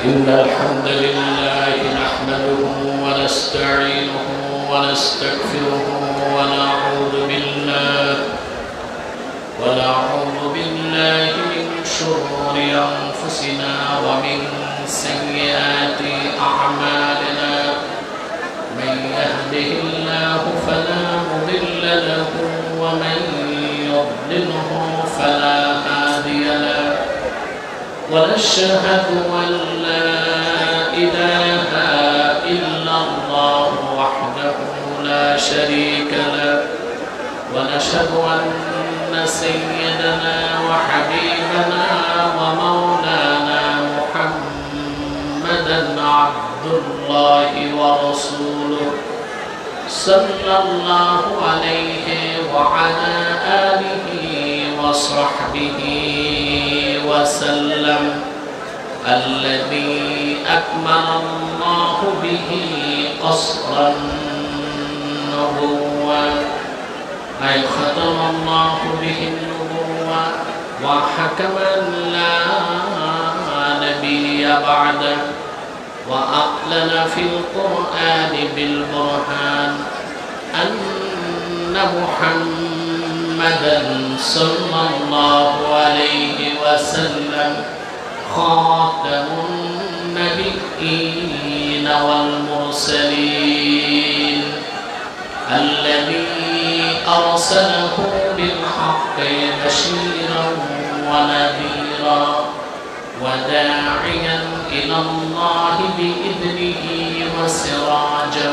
إن الحمد لله نحمده ونستعينه ونستغفره ونعوذ بالله من شرور أنفسنا ومن سيئات أعمالنا من يهده الله فلا مضل له ومن يضلله فلا هادي له ونشهد أن لا إله إلا الله وحده لا شريك له ونشهد أن سيدنا وحبيبنا ومولانا محمدا عبد الله ورسوله صلى الله عليه وعلى آله وصحبه وسلم الذي أكمل الله به قصر النبوة أي ختم الله به النبوة وحكم لا نبي بعده وأعلن في القرآن بالبرهان أن محمدا صلى الله عليه وسلم خاتم النبيين والمرسلين الذي أرسله بالحق بشيرا ونذيرا وداعيا إلى الله بإذنه وسراجا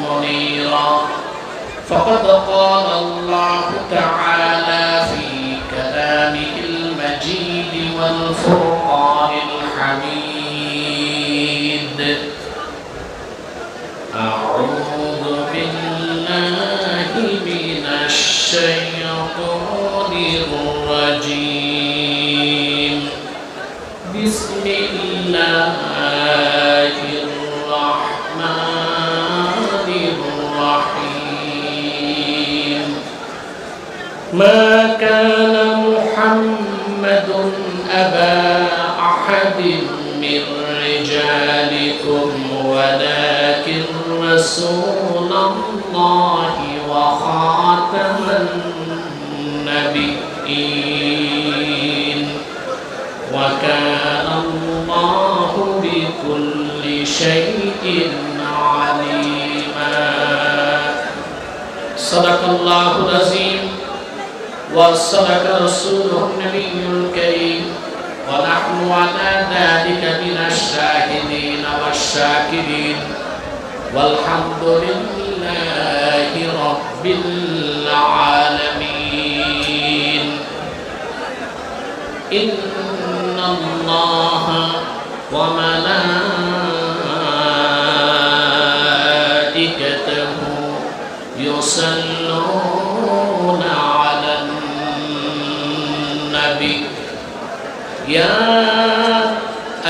منيرا فقد قال الله تعالى في كلامه المجيد والفرقان الحميد أعوذ بالله من الشيطان الرجيم بسم الله الرحمن الرحيم ما كان محمد أبا أحد من رجالكم ولكن رسول الله وخاتم النبيين وكان الله بكل شيء عليما صدق الله العظيم وصدق رسوله النبي الكريم ونحن على ذلك من الشاهدين والشاكرين والحمد لله رب العالمين إن الله وملائكته يصلون على النبي يا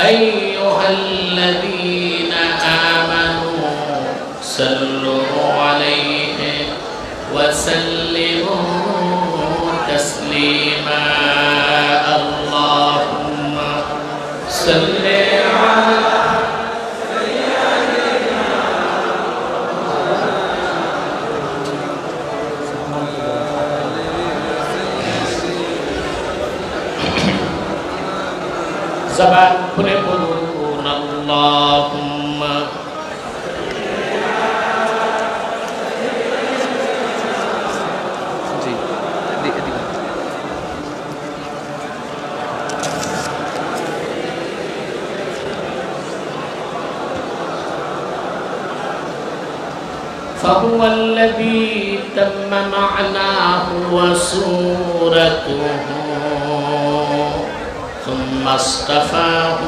أيها الذين آمنوا صلوا عليه وسلموا تسليما اللهم صل على زبان খুলে বলুন আল্লাহুম্মা জি এদিকে فهو الذي تم معناه وصورته ثم اصطفاه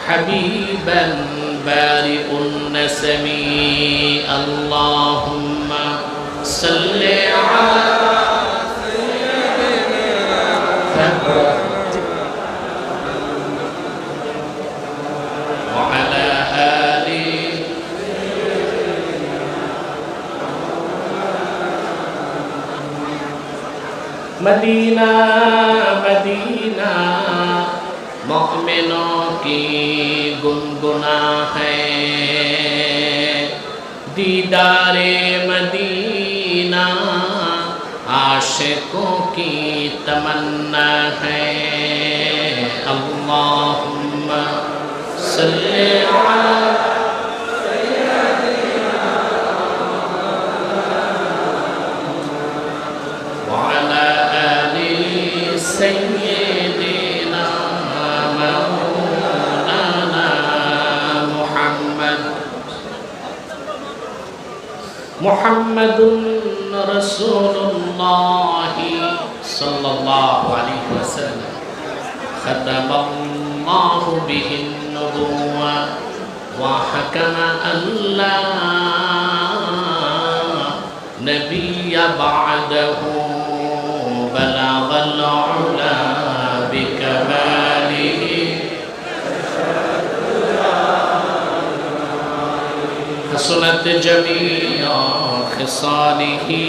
حبيبا بارئ النسم اللهم صل على سيدنا وعلى آله مدينة मोमिनों की गुनगुना है, दीदारे मदीना आशिकों की तमन्ना है। अल्लाहुम्मा सल्ली अला वअला आलि सय्यिदिना मौलाना मुहम्मद मुहम्मदुन रसूलुल्लाह सल्लल्लाहु अलैहि वसल्लम ख़तमल्लाहु बिहिन नबुव्वा व हकमा अल्ला नबिय्य बअदहु बलगल उला बिकमालिहि हसनत जमीअ खिसालिहि।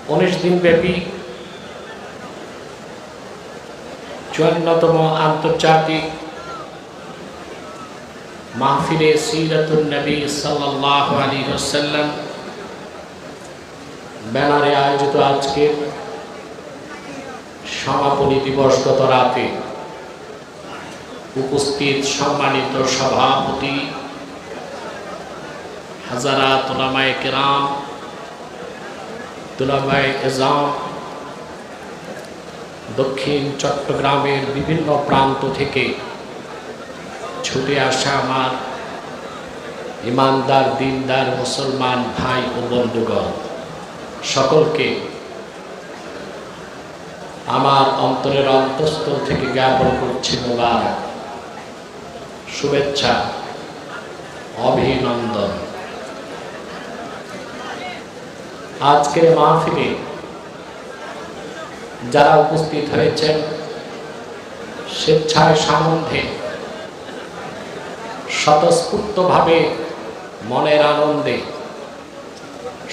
19 দিন ব্যাপী 54তম আন্তর্জাতিক মাহফিলে সিরাতুন নবী সাল্লাল্লাহু আলাইহি ওয়াসাল্লাম ব্যানারে আয়োজিত আজকের সমাপনী দিবস গত রাতে উপস্থিত সম্মানিত সভাপতি হাজারাত উলামায়ে কেরাম, তুলাবায়ে এজাম, দক্ষিণ চট্টগ্রামের বিভিন্ন প্রান্ত থেকে ছুটে আসা আমার ইমানদার দিনদার মুসলমান ভাই ও বন্ধুগণ, সকলকে আমার অন্তরের অন্তঃস্থল থেকে জ্ঞাপন করছি মোবারক, শুভেচ্ছা, অভিনন্দন। আজকের মাহফিলে যারা উপস্থিত হয়েছেন স্বেচ্ছায় সম্বন্ধে স্বতঃস্ফূর্তভাবে মনের আনন্দে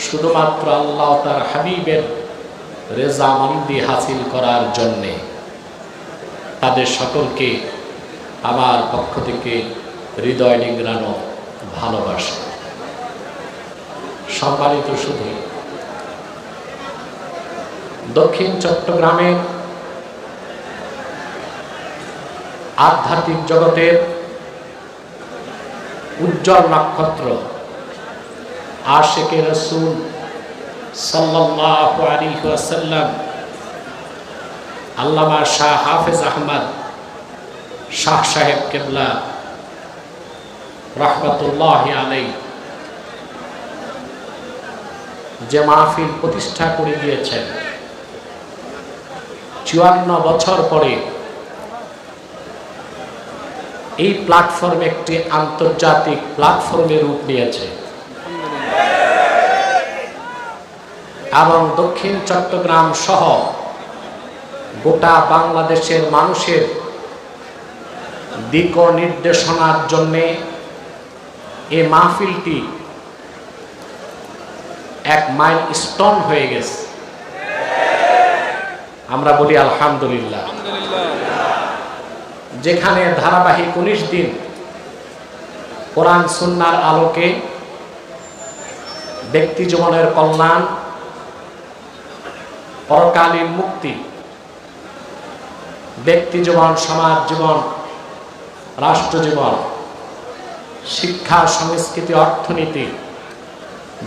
শুধুমাত্র আল্লাহ তার হাবিবের রেজামন্দি হাসিল করার জন্যে, তাদের সকলকে আমার পক্ষ থেকে হৃদয় নিংড়ানো ভালোবাসা। সম্মানিত শুধু দক্ষিণ চট্টগ্রামের আধ্যাত্মিক জগতের উজ্জ্বল নক্ষত্র আশিকে রাসূল সাল্লাল্লাহু আলাইহি ওয়াসাল্লাম আল্লামা শাহ হাফেজ আহমদ শাহ সাহেব কেবলা রাহমাতুল্লাহি আলাইহি যে মাহফিল প্রতিষ্ঠা করে দিয়েছেন, 54 বছর পরে এই প্ল্যাটফর্ম একটি আন্তর্জাতিক প্ল্যাটফর্মে রূপ নিয়েছে এবং দক্ষিণ চট্টগ্রাম সহ গোটা বাংলাদেশের মানুষের দিক নির্দেশনার জন্য এই মাহফিলটি এক মাইলস্টোন হয়ে গেছে। আমরা বলি আলহামদুলিল্লাহ। যেখানে ধারাবাহিক 19 দিন কোরআন সুন্নাহর আলোকে ব্যক্তি জীবনের কল্যাণ, পরকালীন মুক্তি, ব্যক্তি জীবন, সমাজ জীবন, রাষ্ট্র জীবন, শিক্ষা, সংস্কৃতি, অর্থনীতি,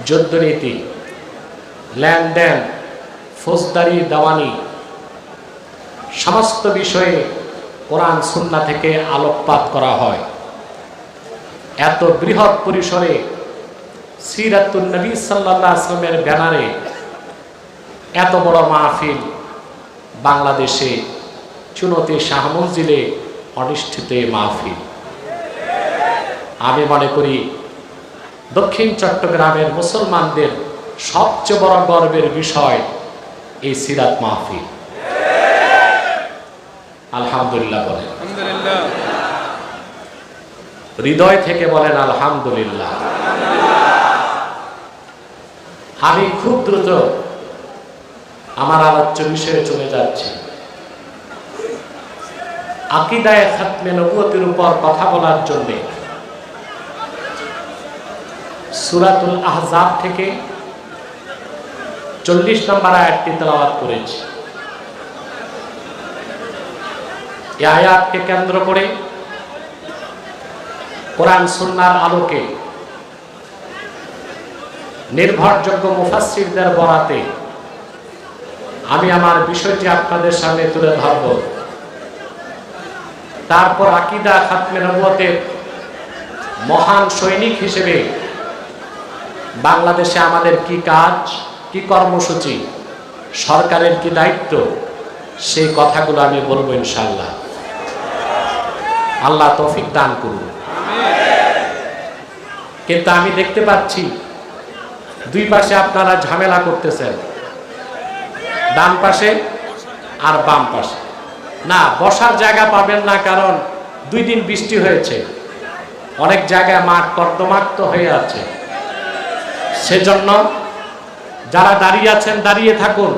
যুদ্ধনীতি, লেনদেন, ফৌজদারি, দেওয়ানি, সমস্ত বিষয়ে কোরআন সুন্নাহ থেকে আলোকপাত করা হয়। এত বৃহৎ পরিসরে সিরাতুন নবী সাল্লাল্লাহু আলাইহি ওয়াসাল্লামের ব্যানারে এত বড় মাহফিল বাংলাদেশে চুনতি শাহ মঞ্জিলে অনুষ্ঠিত এই মাহফিল, আমি মনে করি দক্ষিণ চট্টগ্রামের মুসলমানদের সবচেয়ে বড় গর্বের বিষয় এই সিরাত মাহফিল। আলহামদুলিল্লাহ বলেন, হৃদয় থেকে বলেন আলহামদুলিল্লাহ। আমি খুব দ্রুত আমার আলোচ্য বিষয়ে চলে যাচ্ছি। আকীদায়ে খাতমে নবুয়তের উপর কথা বলার জন্য সূরাতুল আহজাব থেকে 40 নম্বর আয়াতটি তেলাওয়াত করেছি। এই আয়াতকে কেন্দ্র করে কোরআন সুন্নাহর আলোকে নির্ভরযোগ্য মুফাসসিরদের বরাতে আমি আমার বিষয়টি আপনাদের সামনে তুলে ধরব। তারপর আকীদা খাতমে নবুয়তের মহান সৈনিক হিসেবে বাংলাদেশে আমাদের কি কাজ, কি কর্মসূচি, সরকারের কি দায়িত্ব, সেই কথাগুলো আমি বলবো ইনশাআল্লাহ। আল্লাহ তৌফিক দান করুন। কিন্তু আমি দেখতে পাচ্ছি দুই পাশে আপনারা ঝামেলা করতেছেন, ডান পাশে আর বাম পাশে। না, বসার জায়গা পাবেন না, কারণ 2 দিন বৃষ্টি হয়েছে, অনেক জায়গায় মাঠ কর্দমাক্ত হয়ে আছে। সেজন্য যারা দাঁড়িয়ে আছেন দাঁড়িয়ে থাকুন,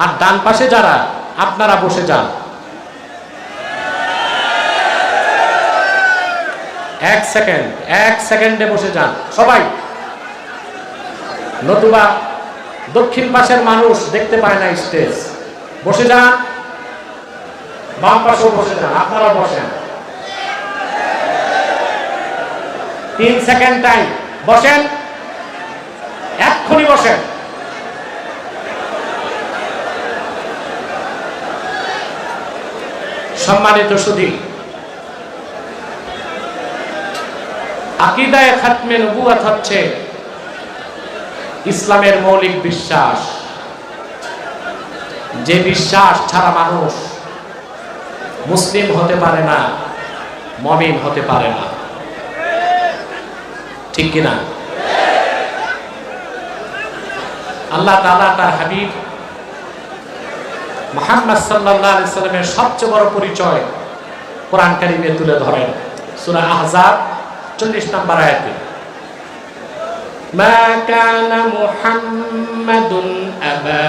আর ডান পাশে যারা আপনারা বসে যান। 1 সেকেন্ডে বসে যান সবাই, নতুবা দক্ষিণ পাশের মানুষ দেখতে পায় না স্টেজ। বসে যান, বাম পাশেও বসে যান, আপনারা বসেন। 3 সেকেন্ড টাইম, বসেন, এক্ষুনি বসেন। সম্মানিত সুধী, আকীদায়ে খাতমে নবুয়ত হচ্ছে ইসলামের মৌলিক বিশ্বাস, যে বিশ্বাস ছাড়া মানুষ মুসলিম হতে পারে না, মুমিন হতে পারে না। ঠিক কিনা? আল্লাহ তাআলা তার হাবিব মুহাম্মদ সাল্লাল্লাহু আলাইহি সাল্লামের সবচেয়ে বড় পরিচয় কোরআন কারীমে তুলে ধরেন সূরা আহজাব 40 নম্বর আয়াতে। মা কানা মুহাম্মাদুন আবা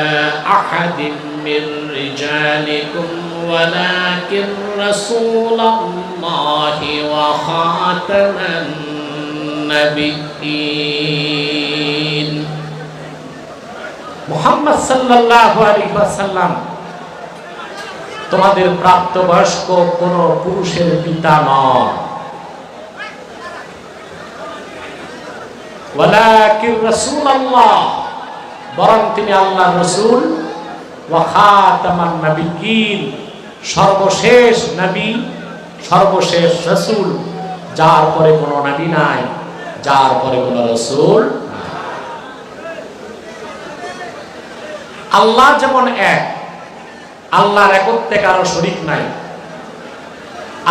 আহাদিন মির রিজালিকুম ওয়ালাকিন রাসূলুল্লাহি ওয়া খাতামান নাবিয়্যিন। মুহাম্মদ সাল্লাল্লাহু আলাইহি ওয়াসাল্লাম তোমাদের প্রাপ্তবয়স্ক কোন পুরুষের পিতা নন, ওয়ালাকিন রাসূলুল্লাহ, বরং তিনি আল্লাহর রাসূল, ওয়া খাতামান নাবিয়্যিন, সর্বশেষ নবী, সর্বশেষ রাসূল, যার পরে কোনো নবী নাই, যার পরে কোনো রাসূল নাই। আল্লাহ যেমন এক, আল্লাহর একত্বে কারো শরীক নাই।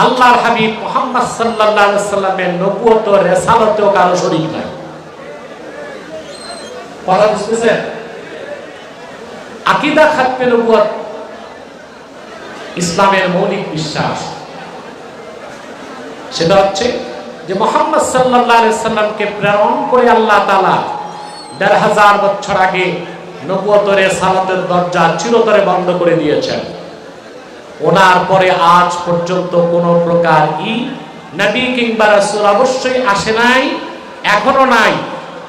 আল্লাহর হাবিব মুহাম্মদ সাল্লাল্লাহু আলাইহি সাল্লামের নবুয়ত ও রিসালাতেও কারো শরীক নাই। কথা বুঝতেছেন? আকীদা খাতমে নবুয়ত ইসলামের মৌলিক বিশ্বাস। সেটা হচ্ছে যে মুহাম্মদ সাল্লাল্লাহু আলাইহি সাল্লামকে প্রেরণ করে আল্লাহ তাআলা ১৫০০ বছর আগে নবুয়ত ও রিসালাতের দরজা চিরতরে বন্ধ করে দিয়েছেন। ওনার পরে আজ পর্যন্ত কোন প্রকার নবী কিংবা রাসূল অবশ্যই আসে নাই, এখনো নাই,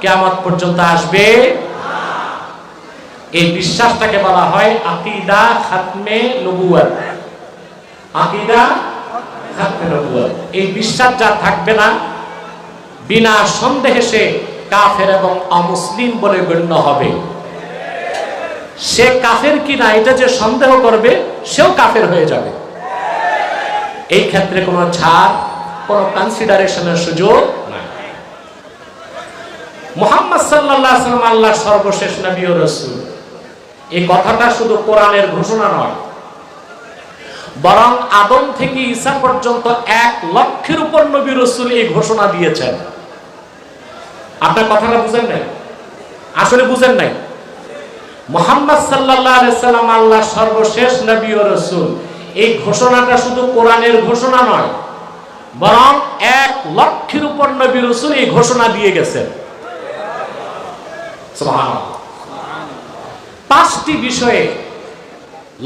কিয়ামত পর্যন্ত আসবে না। এই বিশ্বাসটাকে বলা হয় আকীদা খাতমে নবুয়ত। আকীদা খাতমে নবুয়ত, এই বিশ্বাস যার থাকবে না, বিনা সন্দেহে সে কাফের এবং অমুসলিম বলে গণ্য হবে। সে কাফের কিনা এটা যে সন্দেহ করবে, সেও কাফের হয়ে যাবে। এই ক্ষেত্রে কোনো ছাড়, কোনো কনসিডারেশনের সুযোগ নাই। মুহাম্মদ সাল্লাল্লাহু আলাইহি ওয়াসাল্লাম আল্লাহর সর্বশেষ নবী ও রাসূল, এই কথাটা শুধু কোরআনের ঘোষণা নয়, বরং আদম থেকে ঈসা পর্যন্ত 1 লক্ষের উপর নবী রাসূল এই ঘোষণা দিয়েছেন। আপনার কথাটা বুঝেন নাই? আসলে বুঝেন নাই। মুহাম্মদ সাল্লাল্লাহু আলাইহি সাল্লাম আল্লাহর সর্বশেষ নবী ও রাসূল, এই ঘোষণাটা শুধু কোরআনের ঘোষণা নয়, বরং 1 লক্ষের উপর নবী রাসূল এই ঘোষণা দিয়ে গেছেন। সুবহানাল্লাহ। 5টি বিষয়ে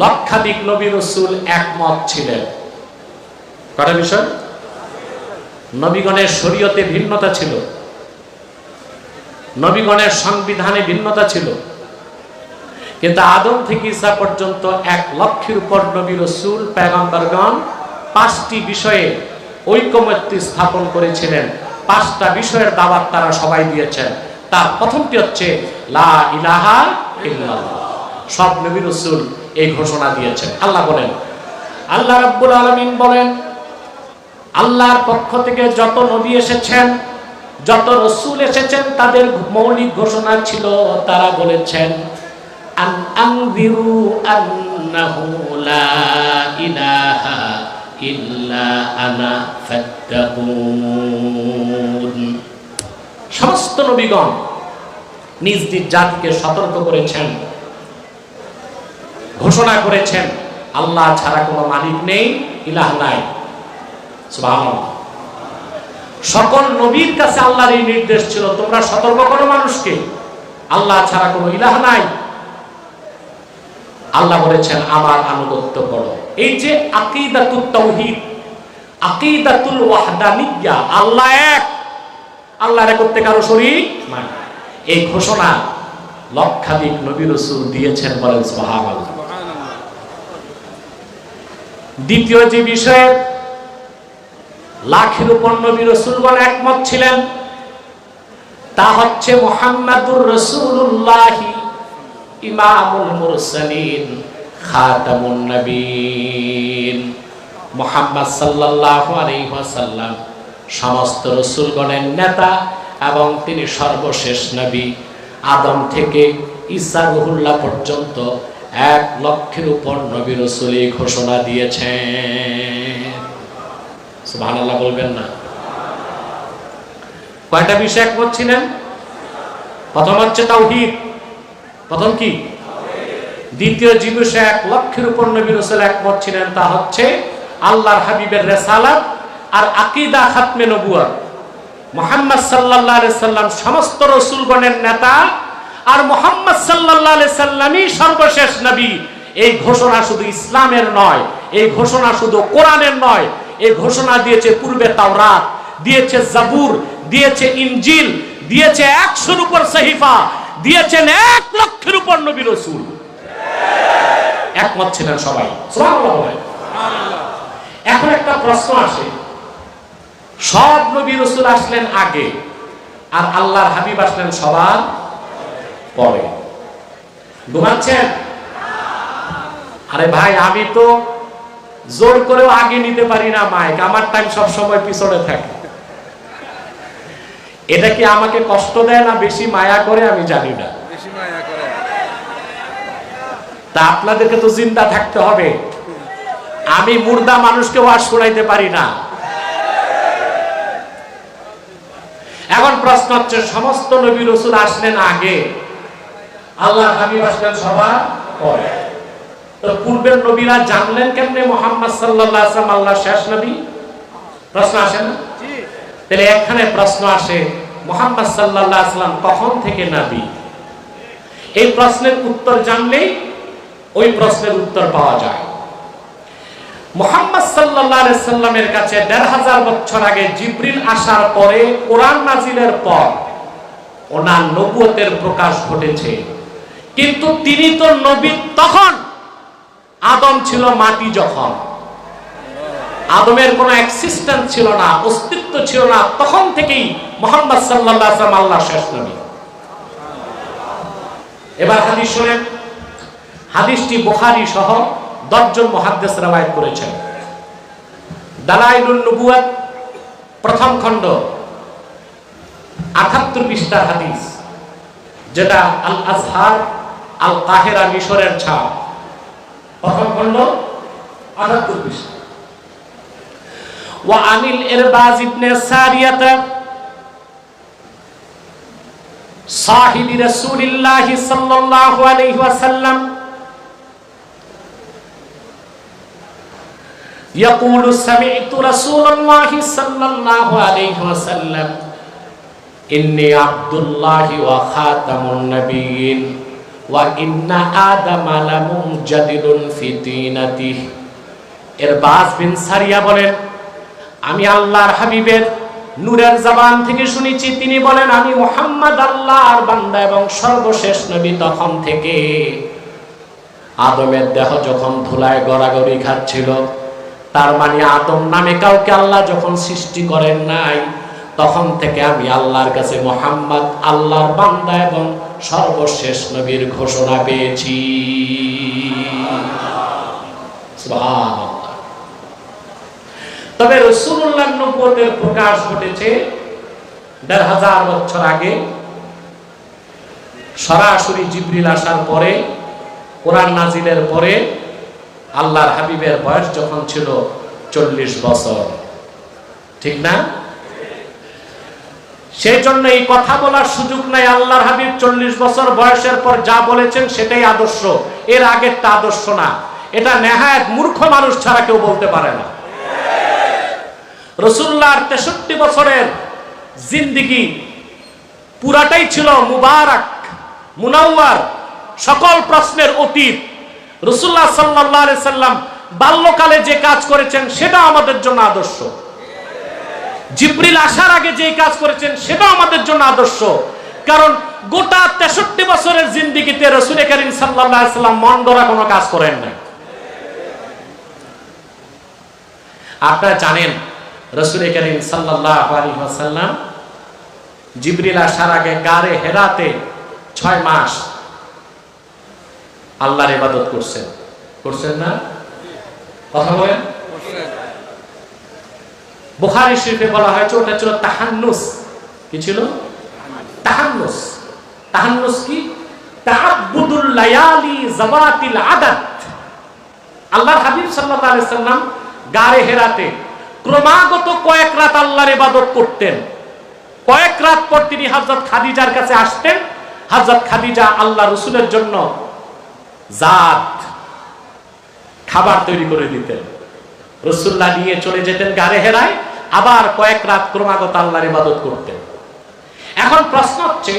লক্ষাধিক নবী রাসূল একমত ছিলেন। কয়টা বিষয়? নবীগণের শরীয়তে ভিন্নতা ছিল, নবীগণের সংবিধানে ভিন্নতা ছিল, কিন্তু আদম থেকে ঈসা পর্যন্ত 1 লক্ষের উপর নবী রাসূল পয়গম্বরগণ 5টি বিষয়ে ঐকমত্য স্থাপন করেছিলেন। 5টা বিষয়ের দাওয়াত তারা সবাই দিয়েছেন। তার প্রথমটি হচ্ছে লা ইলাহা ইল্লাল্লাহ। সব নবী রাসূল এই ঘোষণা দিয়েছেন। আল্লাহ বলেন, আল্লাহ রাব্বুল আলামিন বলেন, আল্লাহর পক্ষ থেকে যত নবী এসেছেন, যত রাসূল এসেছেন, তাদের মৌলিক ঘোষণা ছিল, তারা বলেছেন আন আনযিরু আন্নাহু লা ইলাহা ইল্লা আনা ফাত্তাকুন। সমস্ত নবীগণ নিজ নিজ জাতিকে সতর্ক করেছেন, ঘোষণা করেছেন আল্লাহ ছাড়া কোনো মালিক নেই, ইলাহ নাই। সুবহানাল্লাহ। সকল নবীর কাছে আল্লাহর এই নির্দেশ ছিল, তোমরা সতর্ক করো মানুষকে, আল্লাহ ছাড়া কোনো ইলাহ নাই। আল্লাহ বলেছেন আমার আনুগত্য করো। এই যে আকীদাতুত তাওহীদ, আকীদাতুল ওয়াহদানিয়্যাহ, আল্লাহ এক, আল্লাহর করতে কারো শরীক নাই, এই ঘোষণা লক্ষাধিক নবী রাসূল দিয়েছেন। বলেন সুবহানাল্লাহ। দ্বিতীয় যে বিষয়ে লাখের উপর নবী রাসূলগণ একমত ছিলেন, তা হচ্ছে মুহাম্মাদুর রাসূলুল্লাহ ইমামুল মুরসালিন খাতামুন নবীন। মুহাম্মদ সাল্লাল্লাহু আলাইহি ওয়াসাল্লাম সমস্ত রাসূলগণের নেতা এবং তিনি সর্বশেষ নবী। আদম থেকে ঈসা রুহুল্লাহ পর্যন্ত 1 লক্ষের উপর নবী রাসূল এই ঘোষণা দিয়েছেন। সুবহানাল্লাহ বলবেন না? কয়টা বিষয় একমত ছিলেন? প্রথম হচ্ছে তাওহীদ। প্রথম কি? দ্বিতীয় যে বিষয়ে 1 লক্ষের উপর নবী রাসূল একমত ছিলেন, তা হচ্ছে আল্লাহর হাবিবের রিসালাত আর আকীদা খাতমে নবুয়ত। মুহাম্মদ সাল্লাল্লাহু আলাইহি সাল্লাম সমস্ত রাসূলগণের নেতা আর মুহাম্মদ সাল্লাল্লাহু আলাইহি সাল্লামই সর্বশেষ নবী। এই ঘোষণা শুধু ইসলামের নয়, এই ঘোষণা শুধু কোরআনের নয়, এই ঘোষণা দিয়েছে পূর্বে তাওরাত, দিয়েছে জাবুর, দিয়েছে ইনজিল, দিয়েছে 100-এর উপর সহিফা, দিয়েছেন 1 লক্ষের উপর নবী রাসূল। একমত ছিলেন সবাই। সুবহানাল্লাহ বলেন। এখন একটা প্রশ্ন আসে, সব নবী রাসূল আসলেন আগে আর আল্লাহর হাবিব আসলেন সবার পরে, ঘুমাচ্ছেন? আরে ভাই, আমি তো জোর করেও আগে নিতে পারি না মাইক, আমার টাইম সব সময় পিছনে থাকে। এটা কি আমাকে কষ্ট দেয় না বেশি মায়া করে? আমি জানি না, তা আপনাদেরকে তো জিন্দা থাকতে হবে। আমি মুর্দা মানুষকে ওয়াজ শোনাইতে পারি না। এখন প্রশ্ন হচ্ছে, সমস্ত নবী রাসূল আসলেন আগে, আল্লাহর হাবিব আসলেন সবার পরে, তো পূর্বের নবীরা জানলেন কেমনে মুহাম্মদ সাল্লাল্লাহু আলাইহি ওয়াসাল্লাম আল্লাহর শেষ নবী? প্রশ্ন আসে না? তাহলে এখানে প্রশ্ন আসে, মুহাম্মদ সাল্লাল্লাহু আলাইহি ওয়াসাল্লাম কখন থেকে নবী? এই প্রশ্নের উত্তর জানলেই ওই প্রশ্নের উত্তর পাওয়া যায়। মুহাম্মদ সাল্লাল্লাহু আলাইহি ওয়াসাল্লামের কাছে ১৫০০ বছর আগে জিবরিল আসার পরে, কোরআন নাজিলের পর ওনার নবুয়তের প্রকাশ ঘটেছে। কিন্তু তিনি তো নবী তখন, আদম ছিল মাটি যখন, আদমের কোনো এক্সিস্টেন্স ছিল না, অস্তিত্ব ছিল না, তখন থেকেই মুহাম্মদ সাল্লাল্লাহু আলাইহি ওয়াসাল্লাম আল্লাহর শেষ নবী। এবার হাদিস শুনেন। হাদিসটি বুখারী সহ 10 জন মুহাদ্দিস রওয়ায়াত করেছেন। দালাইলুন নবুওয়াত প্রথম খণ্ড 78 পৃষ্ঠার হাদিস, যেটা আল আজহার আল কাহিরা মিশরের ছাপ, প্রথম খণ্ড 78 পৃষ্ঠা। ওয়া আনিল ইরবাজ ইবনে সারিয়াতা সাহিবি রাসূলিল্লাহ সাল্লাল্লাহু আলাইহি ওয়াসাল্লাম يقول سمعت رسول الله صلى الله عليه وسلم إني عبد الله وخاتم النبيين ওয়া ইন্না আদামা লামুজাদিলুন ফি তিনাতিহি। ইরবাজ বিন সারিয়া বলেন, আমি আল্লাহর হাবিবের নূরের জবান থেকে শুনেছি, তিনি বলেন, আমি মুহাম্মদ আল্লাহর বান্দা এবং সর্বশেষ নবী তখন থেকে আদমের দেহ যখন ধুলায় গড়াগড়ি খাচ্ছিল, তার মানে আদম নামে কাউকে আল্লাহ যখন সৃষ্টি করেন নাই, তখন থেকে আমি আল্লাহর কাছে মুহাম্মদ আল্লাহর বান্দা এবং সর্বশেষ নবীর ঘোষণা পেয়েছি। সুবহানাল্লাহ। তবে রাসূলুল্লাহর নবুয়তের প্রকাশ ঘটেছে ১৫০০ বছর আগে, সরাসরি জিবরিল আসার পরে, কোরআন নাজিলের পরে। আল্লাহর হাবিবের বয়স যখন ছিল ৪০ বছর, ঠিক না? সেই জন্য এই কথা বলার সুযোগ নাই। আল্লাহর হাবিব ৪০ বছর বয়সের পর যা বলেছেন সেটাই আদর্শ, এর আগেরটা আদর্শ না। এটা নেহায়েত মূর্খ মানুষ ছাড়া কেউ বলতে পারে না। রাসূলুল্লাহর ৬৩ বছরের জিন্দেগি পুরাটাই ছিল মুবারক, মুনাওয়ার, সকল প্রশ্নের অতীত। রাসূলুল্লাহ সাল্লাল্লাহু আলাইহি সাল্লাম বাল্যকালে যে কাজ করেছেন সেটা আমাদের জন্য আদর্শ। জিবরিল আসার আগে যে কাজ করেছেন সেটা আমাদের জন্য আদর্শ। কারণ গোটা ৬৩ বছরের জিন্দেগিতে রাসূল করিম সাল্লাল্লাহু আলাইহি সাল্লাম মন গড়া কোনো কাজ করেন না। আপনারা জানেন রাসূল করিম সাল্লাল্লাহু আলাইহি ওয়াসাল্লাম জিবরিল আসার আগে গারে হেরাতে ৬ মাস আল্লাহর ইবাদত করছেন না? কথা বলেন। বুখারী শরীফে বলা হয়েছে ওটা ছিল তাহান্নুস। কি ছিল? তাহান্নুস। তাহান্নুস কি? তাআব্বুদুল লায়ালি যাওয়াতিল আদাদ। আল্লাহর হাবিব সাল্লাল্লাহু আলাইহি সাল্লাম গারে হেরাতে ক্রমাগত কয়েক রাত আল্লাহর ইবাদত করতেন। কয়েক রাত পর তিনি হযরত খাদিজার কাছে আসতেন। হযরত খাদিজা আল্লাহ রাসূলের জন্য জাত খাবার তৈরি করে দিতেন। রাসূলুল্লাহ নিয়ে চলে যেতেন গারে হেরায়, আবার কয়েক রাত ক্রমাগত আল্লাহর ইবাদত করতেন। এখন প্রশ্ন হচ্ছে,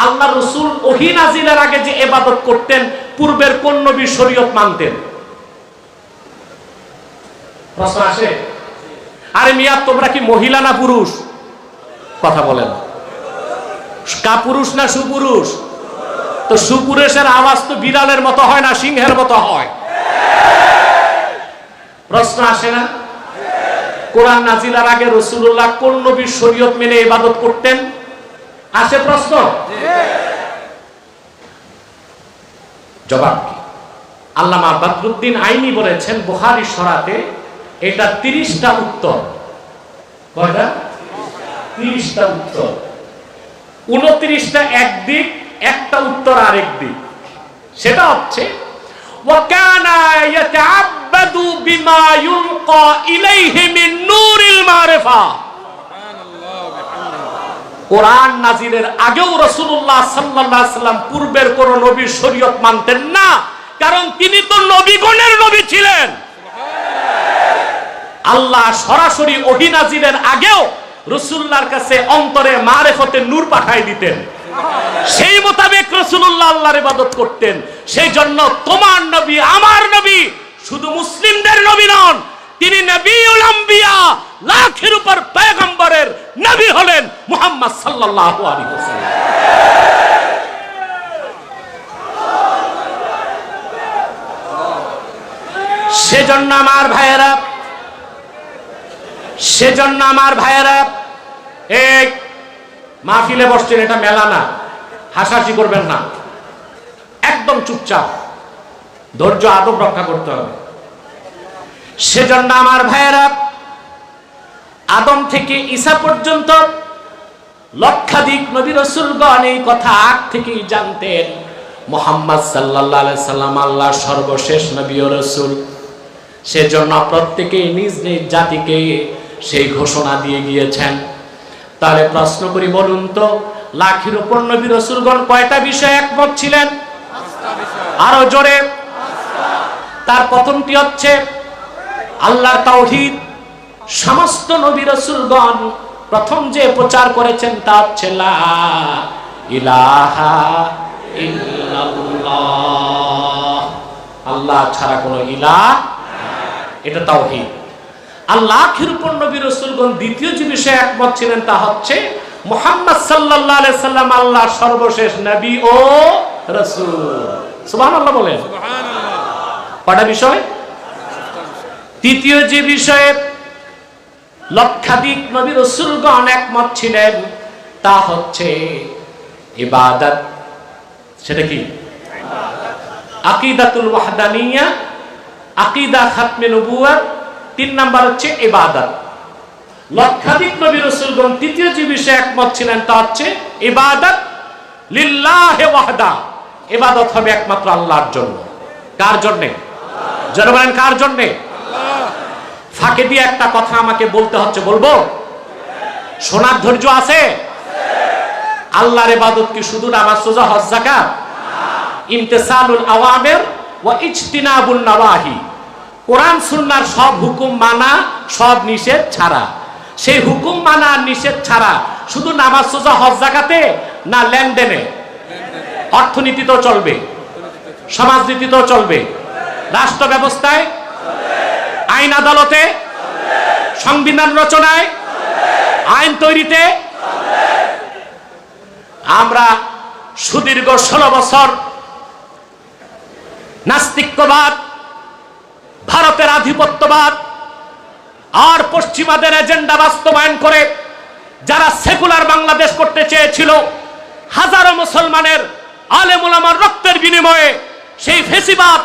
আল্লাহ রাসূল ওহী নাজিলের আগে যে ইবাদত করতেন, পূর্বের কোন নবী শরীয়ত মানতেন? প্রশ্ন আসে। আরে মিয়া, তোমরা কি মহিলা না পুরুষ? কথা বলেন। কাপুরুষ না সুপুরুষ? তো সুপুরুষের আওয়াজ তো বিড়ালের মতো হয় না, সিংহের মতো হয়। প্রশ্ন আসে না? কোরআন নাজিলার আগে রাসূলুল্লাহ কোন নবীর শরীয়ত মেনে ইবাদত করতেন? আসে প্রশ্ন। জবাব কি? আল্লামা বদরুদ্দিন আইনি বলেছেন বুখারী শরাতে, এটা 30টা উত্তর। কয়টা? 30টা উত্তর। 29টা একদিক, একটা উত্তর আরেক দিক। সেটা হচ্ছে ওয়া কানা ইয়াতাআব্বাদু বিমা ইউলকা ইলাইহি মিন নূরিল মারিফা। কোরআন নাজিলের আগেও রাসূলুল্লাহ সাল্লাল্লাহু আলাইহি সাল্লাম পূর্বের কোন নবীর শরীয়ত মানতেন না, কারণ তিনি তো নবীগণের নবী ছিলেন। আল্লাহ সরাসরি ওহী নাজিলের আগেও রাসূলুল্লাহর কাছে অন্তরে মারিফতের নূর পাঠিয়ে দিতেন। সেই মোতাবেক রাসূলুল্লাহ আল্লাহর ইবাদত করতেন। সেই জন্য তোমার নবী, আমার নবী শুধু মুসলিমদের নবী নন, তিনি নবিউল আম্বিয়া, লাখের উপর পয়গম্বরের নবী হলেন মুহাম্মদ সাল্লাল্লাহু আলাইহি ওয়াসাল্লাম। সেজন্য আমার ভাইয়েরা, এক মাহফিলে বসছেন, এটা মেলা না, হাসাহাসি করবেন না, একদম চুপচাপ, ধৈর্য আদব রক্ষা করতে হবে। সেজন্য আমার ভাইয়েরা, আদম থেকে ঈসা পর্যন্ত লক্ষাধিক নবী রাসূলগণ এই কথা আগ থেকেই জানতেন, মুহাম্মদ সাল্লাল্লাহু আলাইহি সাল্লাম আল্লাহর সর্বশেষ নবী ও রাসূল। সেজন্য প্রত্যেকেই নিজ নিজ জাতিকে সেই ঘোষণা দিয়ে গিয়েছেন। তাহলে প্রশ্ন করি, বলুন তো, লাখের উপর নবী রাসূলগণ কয়টা বিষয়ে একমত ছিলেন? আরো জোরে। তার প্রথমটি হচ্ছে আল্লাহর তাওহীদ। সমস্ত নবী রাসূলগণ প্রথম যে প্রচার করেছেন তা হচ্ছে লা ইলাহা ইল্লাল্লাহ। ইল্লাল্লাহ, আল্লাহ ছাড়া কোনো ইলাহ, এটা তাওহীদ। আল্লাহ আখির উপর নবী রাসূলগণ দ্বিতীয় যে বিষয়ে একমত ছিলেন তা হচ্ছে মুহাম্মদ সাল্লাল্লাহু আলাইহি সাল্লাম আল্লাহর সর্বশেষ নবী ও রাসূল। সুবহানাল্লাহ বলেন। সুবহানাল্লাহ। কয়টা বিষয়? তৃতীয় যে বিষয়ে লক্ষাধিক নবী রাসূলগণ একমত ছিলেন তা হচ্ছে ইবাদত। সেটা কি? আকীদাতুল ওয়াহদানিয়া, আকীদা খাতমে নবুওয়াত। 3 নাম্বার হচ্ছে ইবাদত। লক্ষাধিক নবী রাসূলগণ তৃতীয় যে বিষয়ে একমত ছিলেন তা হচ্ছে ইবাদত লিল্লাহি ওয়াহদা। ইবাদত হবে একমাত্র আল্লাহর জন্য। কার জন্য? যারা বলেন কার জন্য? আল্লাহ। ফাঁকে দিয়ে একটা কথা আমাকে বলতে হচ্ছে, বলবো? শোনার ধৈর্য আছে? আল্লাহর ইবাদত কি শুধু নামাজ, রোজা, হজ, যাকাত? ইমতিসালুল আওয়ামির ওয়া ইজতিনাবুন নাওয়াহি। কোরআন সুন্নাহর সব হুকুম মানা, সব নিষেধ ছাড়া। সেই হুকুম মানা আর নিষেধ ছাড়া শুধু নামাজ, রোজা, হজ, যাকাতে না, লেনদেনে, অর্থনীতিতেও চলবে, সমাজনীতিতেও চলবে, রাষ্ট্র ব্যবস্থায়, আইন আদালতে, সংবিধান রচনায়, আইন তৈরিতে। আমরা সুদীর্ঘ 16 বছর নাস্তিক্যবাদ, ভারতের আধিপত্যবাদ আর পশ্চিমাদের এজেন্ডা বাস্তবায়ন করে যারা সেকুলার বাংলাদেশ করতে চেয়েছিল, হাজারো মুসলমানের আলেম ওলামার রক্তের বিনিময়ে সেই ফেসিবাদ,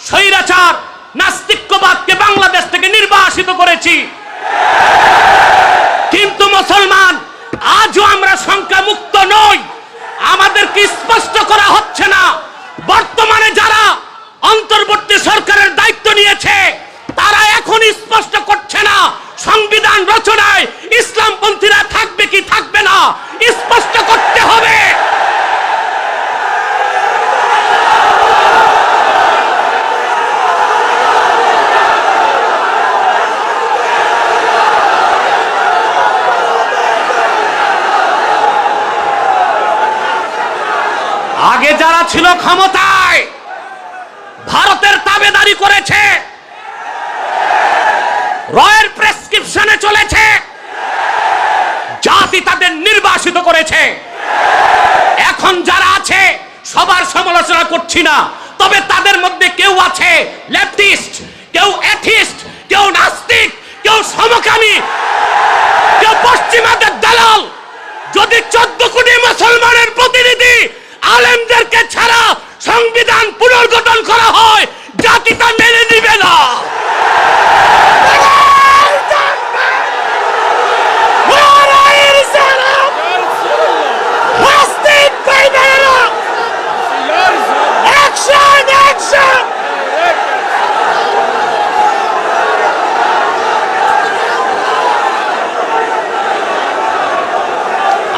স্বৈরাচার, নাস্তিক্যবাদকে বাংলাদেশ থেকে নির্বাসিত করেছি। কিন্তু মুসলমান আজও আমরা সংখ্যা মুক্ত নই। আমাদেরকে স্পষ্ট করা হচ্ছে না বর্তমানে যারা অন্তর্বর্তী সরকারের দায়িত্ব নিয়েছে তারা এখন স্পষ্ট করছে না সংবিধান রচনায় ইসলামপন্থীরা থাকবে কি থাকবে না, স্পষ্ট করতে হবে। আগে যারা ছিল ক্ষমতায় ভারতের তাবেদারি করেছে, রয়ের প্রেসক্রিপশনে চলেছে, জাতি তাদের নির্বাসিত করেছে। এখন যারা আছে সবার সমালোচনা করছি না, তবে তাদের মধ্যে কেউ আছে লেফটিস্ট, কেউ অ্যাথিস্ট, কেউ নাস্তিক, কেউ সমকামী, কেউ পশ্চিমাদের দালাল। যদি 14 কোটি মুসলমানের প্রতিনিধি আলেমদেরকে ছাড়া সংবিধান পুনর্গঠন করা হয়, জাতি তা মেনে নিবে না।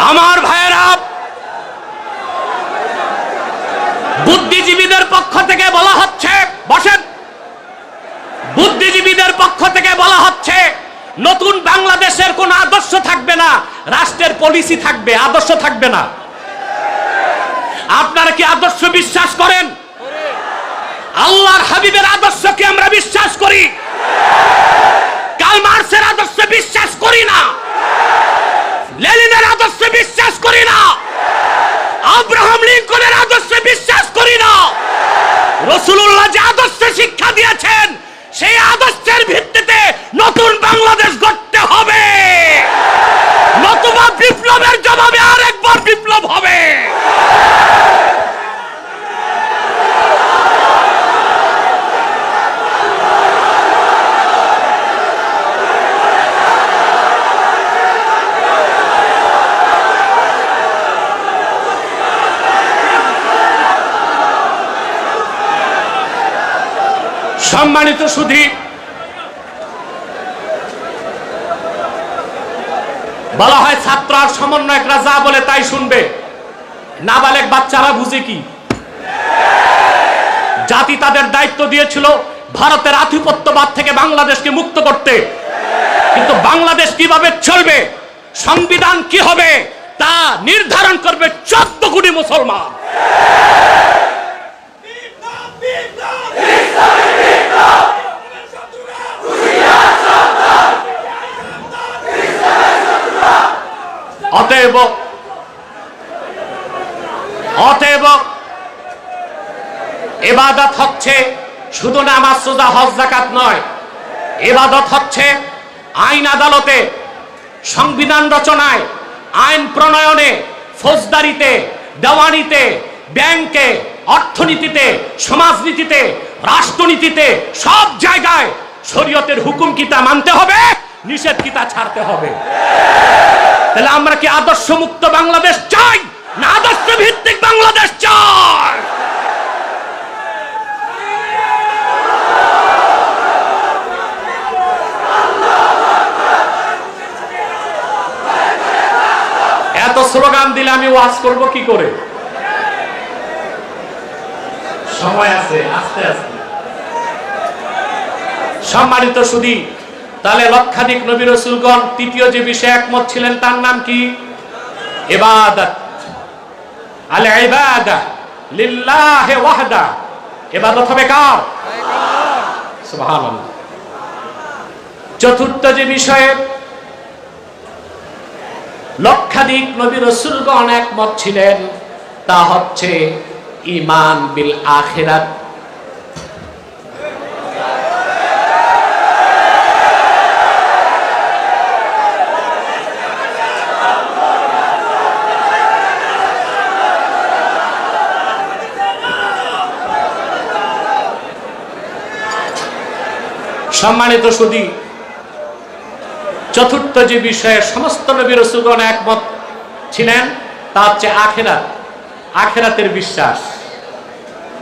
আমার ভাইয়েরা, বুদ্ধিজীবীদের পক্ষ থেকে বলা হচ্ছে, বসেন, বুদ্ধিজীবীদের পক্ষ থেকে বলা হচ্ছে নতুন বাংলাদেশের কোন আদর্শ থাকবে না, রাষ্ট্রের পলিসি থাকবে, আদর্শ থাকবে না। আপনারা কি আদর্শ বিশ্বাস করেন? আল্লাহর হাবিবের আদর্শকে আমরা বিশ্বাস করি, কার্ল মার্কসের আদর্শে বিশ্বাস করি না, লেনিনের আদর্শে বিশ্বাস করি না, আব্রাহাম লিঙ্কনের আদর্শে বিশ্বাস করি না। রাসূলুল্লাহ যে আদর্শে শিক্ষা দিয়েছেন সেই আদর্শের ভিত্তিতে নতুন বাংলাদেশ গড়তে হবে, নতুবা বিপ্লবের জবাবে আরেকবার বিপ্লব হবে। সম্মানিত সুধী, বলা হয় ছাত্র আর সমন্বয়করা যা বলে তাই শুনবে, নাবালেগ বাচ্চারা বুঝে কি? জাতি তাদের দায়িত্ব দিয়েছিল ভারতের আধিপত্যবাদ থেকে বাংলাদেশকে মুক্ত করতে, কিন্তু বাংলাদেশ কিভাবে চলবে, সংবিধান কি হবে তা নির্ধারণ করবে 14 কোটি মুসলমান। অতএব ইবাদত হচ্ছে শুধু নামাজ রোজা হজ যাকাত নয়। ইবাদত হচ্ছে আইন আদালতে, সংবিধান রচনায়, আইন প্রণয়নে, ফৌজদারিতে, দেওয়ানিতে, ব্যাংকে, অর্থনীতিতে, সমাজনীতিতে, রাষ্ট্রনীতিতে, সব জায়গায় শরীয়তের হুকুম কি তা মানতে হবে, নিষেধ কি তা ছাড়তে হবে। তাহলে আমরা কি আদর্শ মুক্ত বাংলাদেশ চাই না আদর্শ ভিত্তিক বাংলাদেশ চাই? এত স্লোগান দিলে আমি ওয়াজ করব কি করে? সময় আছে, আস্তে আস্তে। সম্মানিত সুধী, তাহলে লক্ষাধিক নবী রাসূলগণ তৃতীয় যে বিষয়ে একমত ছিলেন তার নাম কি? ইবাদত। আল ইবাদা লিল্লাহি ওয়াহদা। ইবাদত হবে কার? সুবহানাল্লাহ। চতুর্থ যে বিষয়ে লক্ষাধিক নবী রাসূলগণ একমত ছিলেন তা হচ্ছে ঈমান বিল আখিরাত। সম্মানিত সুধী, চতুর্থ যে বিষয়ে সমস্ত নবী রাসূলগণ একমত ছিলেন তা হচ্ছে আখিরাত। আখিরাতের বিশ্বাস।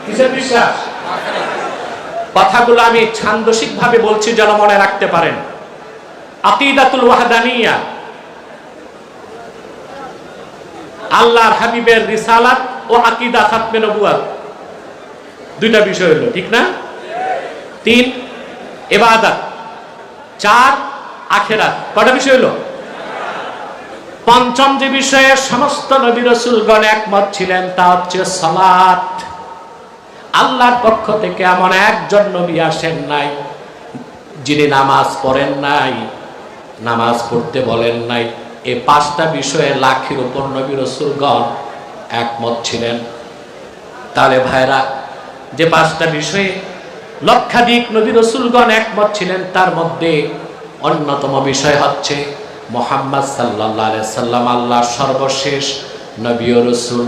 কিসের বিশ্বাস? কথাগুলো আমি ছান্দসিক ভাবে বলছি যেন মনে রাখতে পারেন। আকিদাতুল ওয়াহদানিয়া, আল্লাহর হাবিবের রিসালাত ও আকিদা খাতমে নবুয়াত, দুইটা বিষয় হলো, ঠিক না? 3 ইবাদত, 4 আখিরাত। কয়টা বিষয় হলো? পঞ্চম যে বিষয়ে সমস্ত নবী রাসূলগণ একমত ছিলেন তা হচ্ছে সালাত। আল্লাহর পক্ষ থেকে এমন একজন নবী আসেন নাই যিনি নামাজ পড়েন নাই, নামাজ পড়তে বলেন নাই। এই 5টা বিষয়ে লাখের উপর নবী রাসূলগণ একমত ছিলেন। তাহলে ভাইরা, যে 5টা বিষয়ে লক্ষাধিক নবী রাসূলগণ একমত ছিলেন তার মধ্যে অন্যতম বিষয় হচ্ছে মুহাম্মদ সাল্লাল্লাহু আলাইহি সাল্লাম আল্লাহর সর্বশেষ নবী ও রাসূল।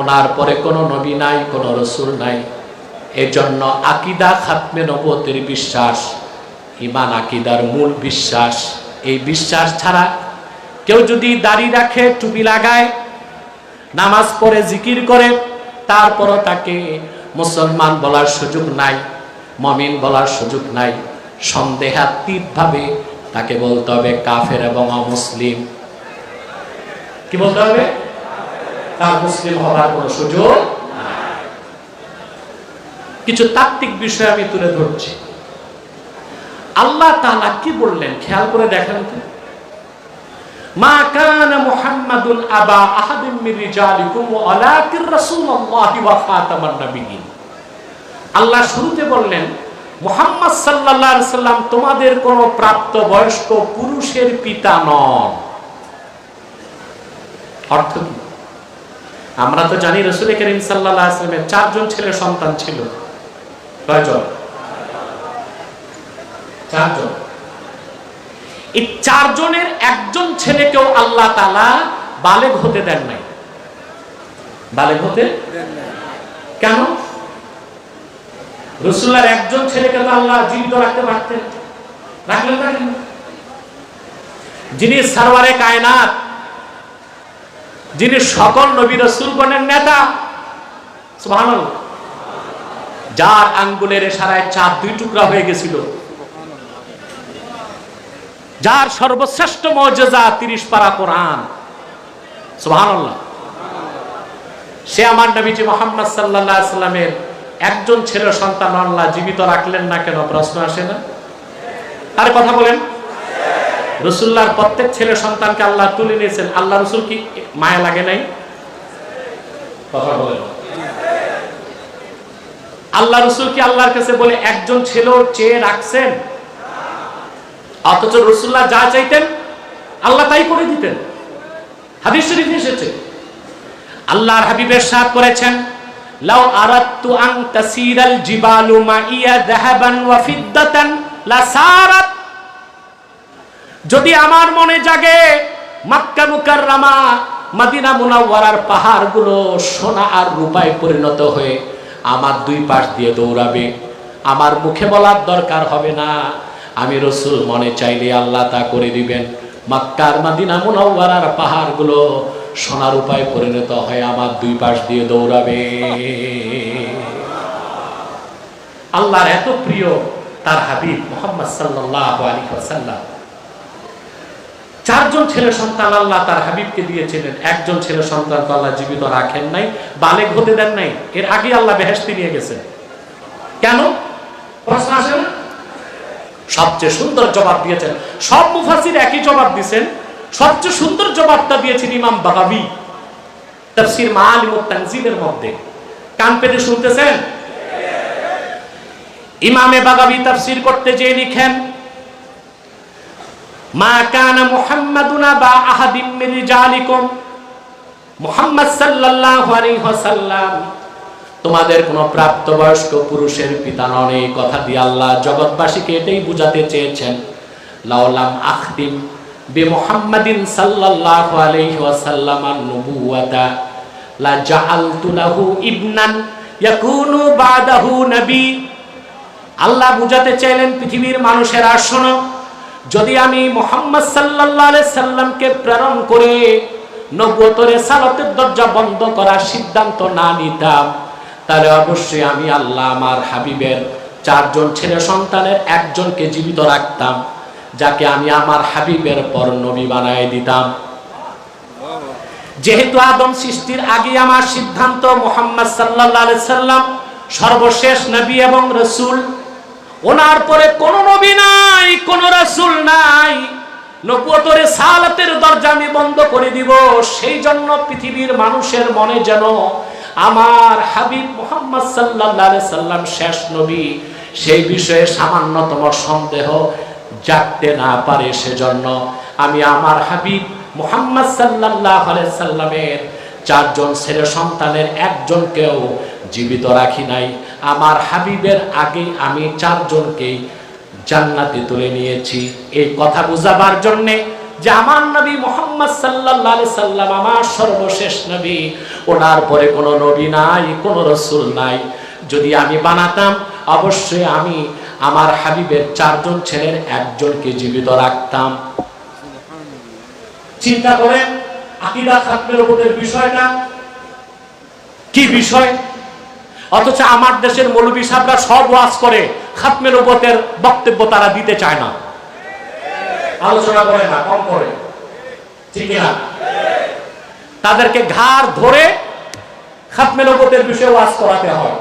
ওনার পরে কোনো নবী নাই, কোনো রাসূল নাই। এজন্য আকিদা খাতমে নবুয়তের বিশ্বাস, ঈমান আকিদার মূল বিশ্বাস। এই বিশ্বাস ছাড়া কেউ যদি দাড়ি রাখে, টুপি লাগায়, নামাজ পড়ে, জিকির করে, তারপরও তাকে মুসলমান বলার সুযোগ নাই, মুমিন বলার সুযোগ নাই। সন্দেহাতীতভাবে তাকে বলতে হবে কাফের এবং অমুসলিম। কি বলতে হবে? তার মুসলিম হওয়ার কোনো সুযোগ নাই। কিছু তাত্ত্বিক বিষয় আমি তুলে ধরছি। আল্লাহ তাআলা কি বললেন খেয়াল করে দেখেন তো। মা কানা মুহাম্মাদুন আবা আহাদিন মির রিজালিকুম ওয়ালাকিন রাসূলুল্লাহি ওয়া খাতামান নাবিয়্যিন। আল্লাহ শুরুতে বললেন মুহাম্মদ সাল্লাল্লাহু আলাইহি সাল্লাম তোমাদের কোন প্রাপ্ত বয়স্ক পুরুষের পিতা নন। অর্থ কি? আমরা তো জানি রাসূল করিম সাল্লাল্লাহু আলাইহি সাল্লামের 4 জন ছেলে সন্তান ছিল। কয়জন? 4 জন। এই 4 জনের একজন ছেলেকেও আল্লাহ তাআলা বালেগ হতে দেন নাই। বালেগ হতে দেন নাই কেন? রাসূলের একজন ছেলেকে তো আল্লাহ জীবিত রাখতে পারতেন, রাখলেন না কেন? যিনি সরওয়ারে কায়নাত, যিনি সকল নবী রাসূলগণের নেতা, সুবহানাল্লাহ, যার আঙ্গুলের ইশারায় চাঁদ 2 টুকরা হয়ে গেছিল, যার সর্বশ্রেষ্ঠ মুজিজা 30 পারা কোরআন, সুবহানাল্লাহ, সে আমার নবীজি মুহাম্মদ সাল্লাল্লাহু আলাইহি সাল্লামের একজন ছেলে সন্তান আল্লাহ জীবিত রাখলেন না কেন? প্রশ্ন আসে না? তার কথা বলেন। রাসূলুল্লাহর প্রত্যেক ছেলে সন্তানকে আল্লাহ তুলে নিয়েছেন। আল্লাহ রাসূল কি মায়া লাগে নাই? কথা বলেন। আল্লাহ রাসূল কি আল্লাহর কাছে বলে একজন ছেলেও চেয়ে রাখছেন? অথচ রাসূলুল্লাহ যা চাইতেন আল্লাহ তাই করে দিতেন। হাদিস শরীফে এসেছে। আল্লাহর হাবিব ইরশাদ করেছেন, লাউ আরাদতু আন তাসিরাল জিবালু মাইয়া যাহাবান ওয়া ফিদ্দাতান লাসারাত, যদি আমার মনে জাগে মক্কা মুকাররমা মদিনা মুনাওয়ারার পাহাড়গুলো সোনা আর রূপায় পরিণত হয়ে আমার দুই পাশ দিয়ে দৌড়াবে, আমার মুখে বলার দরকার হবে না, আমি রাসূল মনে চাইলে আল্লাহ তা করে দিবেন। মক্কার মদিনা মুনাওয়ারার পাহাড়গুলো সোনা রূপায় পরিণত হয়ে আমার দুই পাশ দিয়ে দৌড়াবে। আল্লাহর এত প্রিয় তার হাবিব মুহাম্মদ সাল্লাল্লাহু আলাইহি ওয়াসাল্লাম। চারজন ছেলে সন্তান আল্লাহ তার হাবিবকে দিয়েছিলেন। একজন ছেলে সন্তান তো আল্লাহ জীবিত রাখেন নাই, বালেগ হতে দেন নাই। এর আগে আল্লাহ বেহেশতে নিয়ে গেছেন। কেন? প্রশ্ন আসে না? সবচেয়ে সুন্দর জবাব দিয়েছেন। সব মুফাসসির একই জবাব দিয়েছেন, সবচেয়ে সুন্দর জবাবটা দিয়েছেন ইমাম বাগাবী তাফসীর মাআলিমুত তানজিলের মধ্যে। কান পেতে শুনতেছেন? ইমামে বাগাবী তাফসীর করতে যেয়ে লিখেন, মা কানা মুহাম্মাদুন বা আহাদিম মিন রিজালিকুম, মুহাম্মদ সাল্লাল্লাহু আলাইহি ওয়াসাল্লাম তোমাদের কোন প্রাপ্তবয়স্ক পুরুষের পিতা নন। এই কথা দিয়ে আল্লাহ জগৎবাসীকে এটাই বুঝাতে চেয়েছেন, লাউলাম আখদিম বিমুহাম্মাদিন সাল্লাল্লাহু আলাইহি ওয়াসাল্লাম আন-নুবুওয়াতা লা জাআলতু লাহু ইবনান ইয়াকুনু বাদাহু নবী। আল্লাহ বুঝাতে চাইলেন পৃথিবীর মানুষেরা, শোনো, যদি আমি মুহাম্মদ সাল্লাল্লাহু আলাইহি সাল্লামকে প্রেরণ করে নবুয়তের রিসালাতের দরজা বন্ধ করার সিদ্ধান্ত না নিতাম, তাহলে অবশ্যই আমি আল্লাহ আমার হাবিবের চারজন ছেলে সন্তানের একজনকে জীবিত রাখতাম, যাকে আমি আমার হাবিবের পর নবী বানায় দিতাম। যেহেতু আদম সৃষ্টির আগে আমার সিদ্ধান্ত মুহাম্মদ সাল্লাল্লাহু আলাইহি সাল্লাম সর্বশেষ নবী এবং রাসূল, ওনার পরে কোন নবী নাই, কোন রাসূল নাই, নবুয়তের রিসালাতের দরজা আমি বন্ধ করে দিব। সেই জন্য পৃথিবীর মানুষের মনে যেন আমার হাবিব মুহাম্মদ সাল্লাল্লাহু আলাইহি সাল্লাম শেষ নবী, সেই বিষয়ে সামান্যতম সন্দেহ জাগতে না পারে, সেজন্য আমি আমার হাবিব মুহাম্মদ সাল্লাল্লাহু আলাইহি সাল্লামের চারজন ছেলে সন্তানের একজনকেও জীবিত রাখি নাই। আমার হাবিবের আগে আমি চারজনকে জান্নাতে তুলে নিয়েছি। এই কথা বুঝাবার জন্য যে আমার নবী মুহাম্মদ সাল্লাল্লাহু আলাইহি সাল্লাম আমার সর্বশেষ নবী, ওনার পরে কোনো নবী নাই, কোনো রাসূল নাই। যদি আমি বানাতাম, অবশ্যই আমি আমার হাবিবের চারজন ছেলের একজনকে জীবিত রাখতাম। চিন্তা করেন আকীদা খাতমের উপরের বিষয়টা কি বিষয়, অথচ আমার দেশের মৌলভী সাহেবরা সব ওয়াজ করে, খাতমের উপরের বক্তব্য তারা দিতে চায় না, আলোচনা করে না, কম করে, ঠিক না? তাদেরকে ঘাড় ধরে খাতমে নবুয়তের বিষয়ে ওয়াজ করাতে হয়।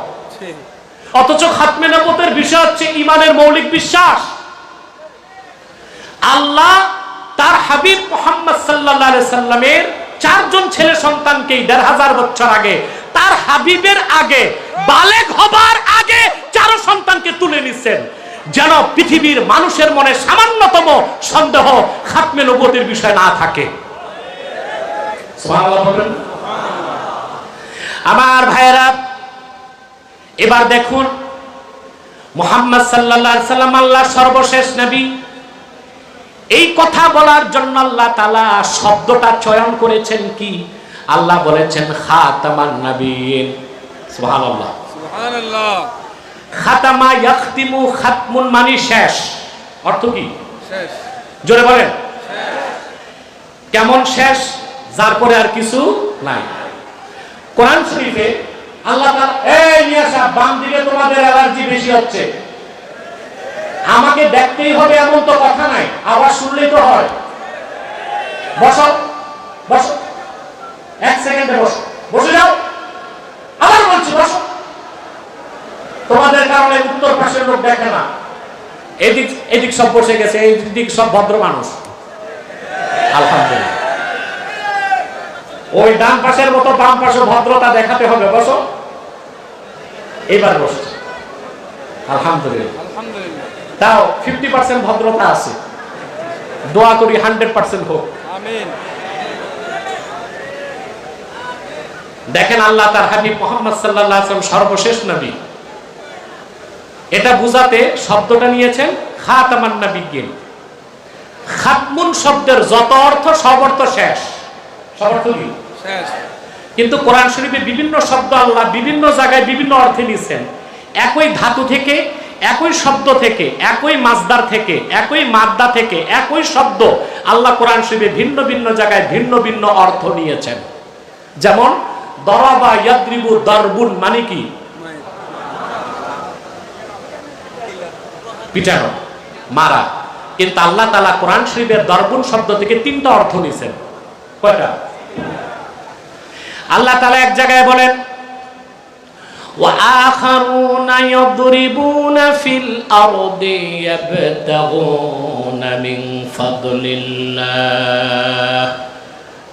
অথচ খাতমে নবুয়তের বিষয় হচ্ছে ঈমানের মৌলিক বিশ্বাস। আল্লাহ তার হাবিব মুহাম্মদ সাল্লাল্লাহু আলাইহি সাল্লামের চারজন ছেলে সন্তানকে ১৫০০ বছর আগে, তার হাবিবের আগে, বালেগ হবার আগে চার সন্তানকে তুলে নিচ্ছেন, যেন পৃথিবীর মানুষের মনে সামান্যতম সন্দেহ খাতমে নবুয়তের বিষয় না থাকে। সুবহানাল্লাহ বলেন। আমার ভাইরা, এবার দেখুন মুহাম্মদ সাল্লাল্লাহু আলাইহি সাল্লাম আল্লাহর সর্বশেষ নবী। এই কথা বলার জন্য আল্লাহ তাআলা শব্দটা চয়ন করেছেন কি? আল্লাহ বলেছেন খাতামান নবিয়্যিন। সুবহানাল্লাহ, সুবহানাল্লাহ। খাতামা ইয়াখতিমু, খাতমুন মানে শেষ। অর্থ কি? শেষ। জোরে বলেন। শেষ। কেমন শেষ? যার পরে আর কিছু নাই। কোরআন শরীফে আল্লাহ তাআলা, এই মিয়া সাহেব, বাম দিকে তোমাদের অ্যালার্জি বেশি হচ্ছে, আমাকে দেখতেই হবে এমন তো কথা নাই, আওয়াজ শুনলেই তো হয়। বসো বসো, এক সেকেন্ডে বসো, বসে যাও, আবার বলছি বসো। তোমাদের কারণে উত্তর পাশের লোক দেখে না, এদিক এদিক সব বসে গেছে, এইদিক সব ভদ্র মানুষ, আলহামদুলিল্লাহ। ওই ডান পাশের মতো বাম পাশে ভদ্রতা দেখাতে হবে। বসো, এবার বসো, আলহামদুলিল্লাহ। তাও 50% ভদ্রতা আছে, দোয়া করি 100% হোক। আমিন। দেখেন আল্লাহ তার হাবিব মুহাম্মদ সাল্লাল্লাহু আলাইহি ওয়াসাল্লাম সর্বশেষ নবী, এটা বুঝাতে শব্দটা নিয়েছেন খাতামান নাবিয়্যিন। খাতমুন শব্দের যত অর্থ সব অর্থ শেষ, সব অর্থ কি শেষ। কিন্তু কোরআন শরীফে বিভিন্ন শব্দ আল্লাহ বিভিন্ন জায়গায় বিভিন্ন অর্থে নিয়েছেন। একই ধাতু থেকে, একই শব্দ থেকে, একই মাজদার থেকে, একই মাদ্দা থেকে একই শব্দ আল্লাহ কোরআন শরীফে ভিন্ন ভিন্ন জায়গায় ভিন্ন ভিন্ন অর্থ নিয়েছেন। যেমন দরাবা ইয়াদরিবু দারবুন মানে কি পিটানো, মারা। কিন্তু আল্লাহ তাআলা কোরআন শরীফের দরবুন শব্দ থেকে তিনটা অর্থ নিয়েছেন। কয়টা? আল্লাহ তাআলা এক জায়গায় বলেন ওয়া আখারুনা ইয়াদরিবুনা ফিল আরদি ইয়াবতাগুনা মিন ফাদলিল্লাহ।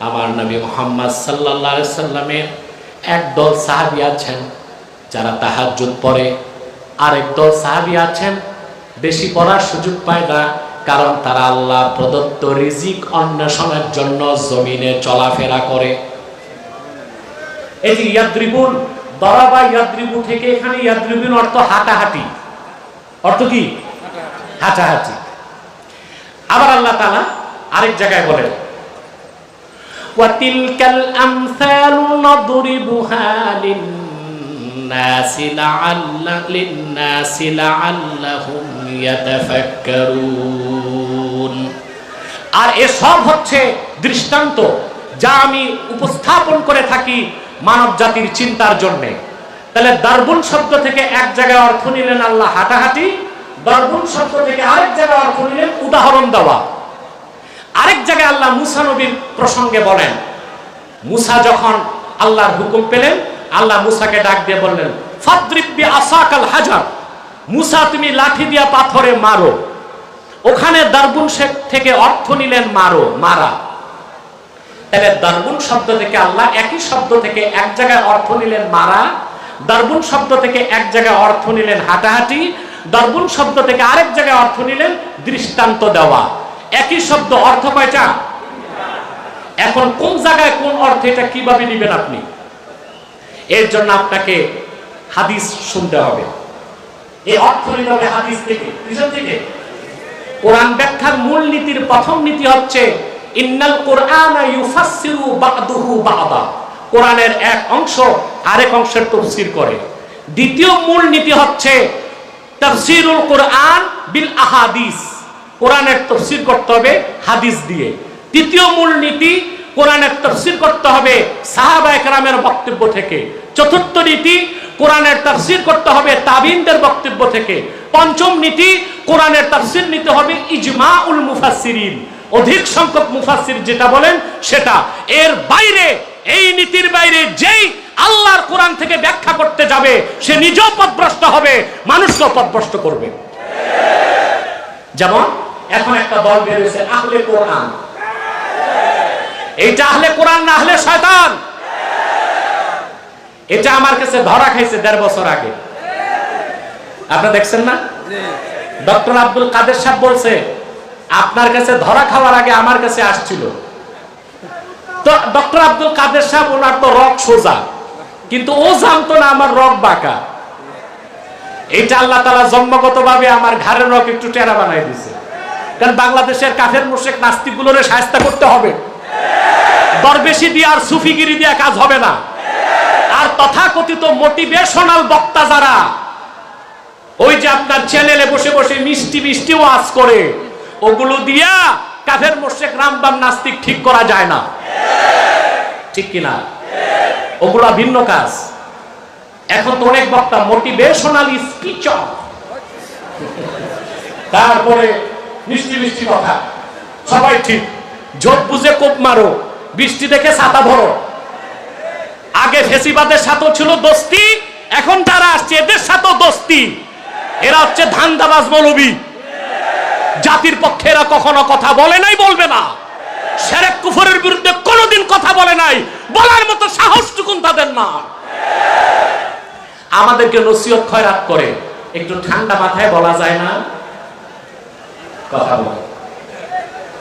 আমার নবী মুহাম্মদ সাল্লাল্লাহু আলাইহি সাল্লামের একদল সাহাবী আছেন যারা তাহাজ্জুদ পড়ে, আরেকদল সাহাবী আছেন বেশি পড়ার সুযোগ পায় না, কারণ তারা আল্লাহ প্রদত্ত রিজিক অন্বেষণের জন্য জমিনে চলাফেরা করে। এই যে ইয়াদরিবুন, দরাবা ইয়াদরিবু থেকে এখানে ইয়াদরিবুন অর্থ হাঁটাহাঁটি, অর্থ কি হাঁটাহাঁটি। আবার আল্লাহ তাআলা আরেক জায়গায় বলেন ওয়া তিলকাল আমসালু নাদরিবুহা লিন্নাসি লাআল্লাহুম ইয়াতাফাক্কারুন। আর এসব হচ্ছে দৃষ্টান্ত যা আমি উপস্থাপন করে থাকি মানব জাতির চিন্তার জন্য। তাহলে দারবুন শব্দ থেকে এক জায়গায় অর্থ নিলেন আল্লাহ হাঁটাহাঁটি, দারবুন শব্দ থেকে আরেক জায়গায় অর্থ নিলেন উদাহরণ দেওয়া। আরেক জায়গায় আল্লাহ মুসা নবীর প্রসঙ্গে বলেন, মুসা যখন আল্লাহর হুকুম পেলেন, আল্লাহ মুসাকে ডাক দিয়ে বললেন ফাদরিব বিআসাকাল হাজার, মুসা তুমি লাঠি দিয়া পাথরে মারো। ওখানে দারবুন থেকে অর্থ নিলেন মারো, মারা। তাহলে দারবুন শব্দ থেকে আল্লাহ একই শব্দ থেকে এক জায়গায় অর্থ নিলেন মারা, দারবুন শব্দ থেকে এক জায়গায় অর্থ নিলেন হাঁটাহাঁটি, দারবুন শব্দ থেকে আরেক জায়গায় অর্থ নিলেন দৃষ্টান্ত দেওয়া। একই শব্দ অর্থ কয়টা? এখন কোন জায়গায় কোন অর্থ এটা কিভাবে নেবেন আপনি? এর জন্য আপনাকে হাদিস শুনতে হবে। এই অর্থ নিতে হবে হাদিস থেকে, কিসের থেকে? কোরআন ব্যাখ্যার মূল নীতির প্রথম নীতি হচ্ছে ইন্নাল কুরআনা ইউফাসসিরু বা'দুহু বা'দা, কোরআনের এক অংশ আরেক অংশের তাফসীর করে। দ্বিতীয় মূল নীতি হচ্ছে তাফসীরুল কুরআন বিল আহাদিস, কোরআনের তাফসীর করতে হবে হাদিস দিয়ে। তৃতীয় মূল নীতি কোরআনের তাফসীর করতে হবে সাহাবায়ে কেরামের বক্তব্য থেকে। চতুর্থ নীতি কোরআনের তাফসীর করতে হবে তাবিঈনদের বক্তব্য থেকে। পঞ্চম নীতি কোরআনের তাফসীর নিতে হবে ইজমাউল মুফাসসিরিন, অধিক সংখ্যক মুফাসসির যেটা বলেন সেটা। এর বাইরে, এই নীতির বাইরে যেই আল্লাহর কোরআন থেকে ব্যাখ্যা করতে যাবে সে নিজেও পথভ্রষ্ট হবে, মানুষকেও পথভ্রষ্ট করবে। যেমন এখন একটা দল বের হয়েছে আহলে কোরআন। এইটা আহলে কোরআন না আহলে শয়তান? এটা আমার কাছে ধরা খাইছে 1.5 বছর আগে। আপনারা দেখছেন না? ডক্টর আব্দুল কাদের সাহেব বলছে আপনার কাছে ধরা খাওয়ার আগে আমার কাছে আসছিল। তো ডক্টর আব্দুল কাদের সাহেব, ওনার তো রক সোজা, কিন্তু ও জানতো না আমার রক বাঁকা। এইটা আল্লাহ তাআলা জন্মগতভাবে আমার ঘাড়ের রক একটু টেরা বানাই দিয়েছে। কারণ বাংলাদেশের কাফের মুশরিক নাস্তিকগুলোরে শায়েস্তা করতে হবে। দরবেশি দিয়ে আর সুফিগিরি দিয়ে কাজ হবে না। আর তথাকথিত মোটিভেশনাল বক্তা যারা ওই যে আপনার চ্যানেলে বসে বসে মিষ্টি মিষ্টি ওয়াজ করে, ওগুলো দিয়া কাফের মুশরিক রামবাম নাস্তিক ঠিক করা যায় না, ঠিক কিনা? ওগুলা ভিন্ন কাজ। এখন তো অনেক বক্তা মোটিভেশনাল স্পিচ, তারপরে মিষ্টি মিষ্টি কথা, সবাই ঠিক, ঝোপ বুঝে কোপ মারো, বৃষ্টি দেখে ছাতা ধরো। আগে ফেসিবাদের সাথেও ছিল দোস্তি, এখন যারা আসছে এদের সাথেও দোস্তি। এরা হচ্ছে ধান্দাবাজ মৌলবী। জাতির পক্ষে এরা কখনো কথা বলে নাই, বলবে না। শিরক কুফরের বিরুদ্ধে কোনোদিন কথা বলে নাই, বলার মতো সাহসটুকুন তাদের না। আমাদেরকে নসিহত খয়রাত করে, একটু ঠান্ডা মাথায় বলা যায় না কথা বলে।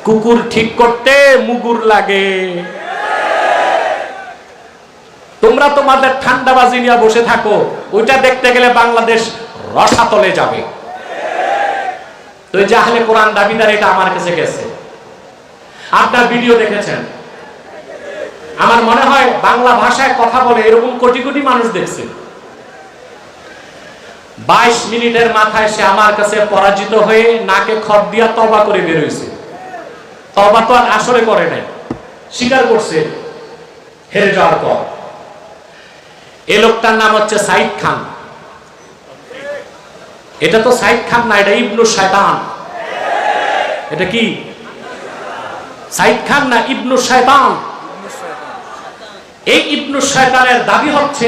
কুকুর ঠিক করতে মুগুর লাগে। তো তোমরা তোমাদের ঠান্ডাবাজি নিয়ে বসে থাকো, ওইটা দেখতে গেলে বাংলাদেশ রসাতলে যাবে। তো এই যে আহলে কোরআন দাবিদার, এটা আমার কাছে গেছে, আপনার ভিডিও দেখেছেন। আমার মনে হয় বাংলা ভাষায় কথা বলে এরকম কোটি কোটি মানুষ দেখছে। 22 মিনিটের মাথায় সে আমার কাছে পরাজিত হয়ে নাকে খত দিয়া তওবা করে বের হইছে। তওবা তো আর আসরে করে নাই, স্বীকার করছে হেরে যাওয়ার পর। এই লোকটার নাম হচ্ছে সাইদ খান। এটা তো সাইদ খান না, এটা ইবনু শয়তান। এটা কি সাইদ খান না ইবনু শয়তান? এই ইবনু শয়তানের দাবি হচ্ছে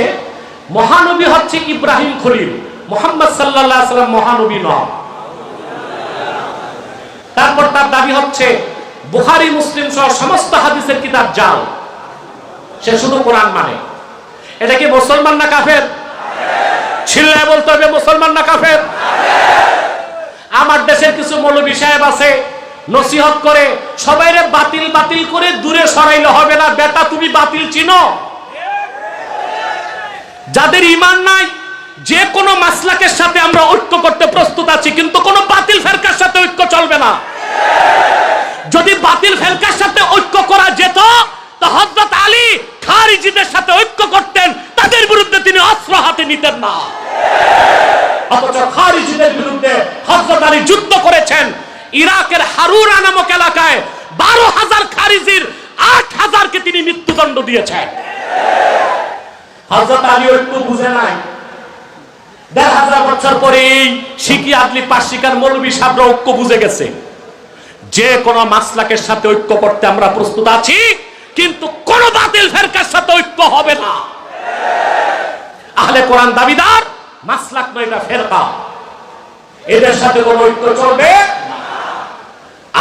মহানবী হচ্ছে ইব্রাহিম খলিল, মুহাম্মদ সাল্লাল্লাহু আলাইহি ওয়াসাল্লাম মহানবী নন। তারপর তার দাবি হচ্ছে বুখারী মুসলিম সহ সমস্ত হাদিসের কিতাব জাল, সে শুধু কোরআন মানে। এটা কি মুসলমান না কাফের? চিল্লায় বলতে হবে মুসলমান না কাফের? আমার দেশের কিছু মৌলভী সাহেব আছে, নসিহত করে সবাইরে বাতিল বাতিল করে দূরে সরাইলে হবে না। বেটা তুমি বাতিল চিনো? যাদের ঈমান নাই, যে কোনো মাসলাকের সাথে আমরা ঐক্য করতে প্রস্তুত আছি, কিন্তু কোনো বাতিল ফেরকার সাথে ঐক্য চলবে না। যদি বাতিল ফেরকার সাথে ঐক্য করা যেত, তো হযরত আলী খারিজিদের সাথে ঐক্য করতেন, তাদের বিরুদ্ধে তিনি অস্ত্র হাতে নিতেন না। অথচ খারিজিদের বিরুদ্ধে হযরত আলী যুদ্ধ করেছেন। ইরাকের হারুরা নামক এলাকায় 12,000 খারিজির 8,000কে তিনি মৃত্যুদণ্ড দিয়েছেন। হযরত আলী একটু বুঝে নাই। 1,500 বছর পরে শিকি আদলি পাশিকার মৌলভী সাহেবরা ঐক্য বুঝে গেছে। যে কোনো মাসলাকের সাথে ঐক্য করতে আমরা প্রস্তুত আছি, কিন্তু কোন বাতিল ফেরকার সাথে ঐক্য হবে না। আহলে কোরআন দাবিদার মাসলাক নয়, এটা ফেরকা। এদের সাথে কোন ঐক্য চলবে না।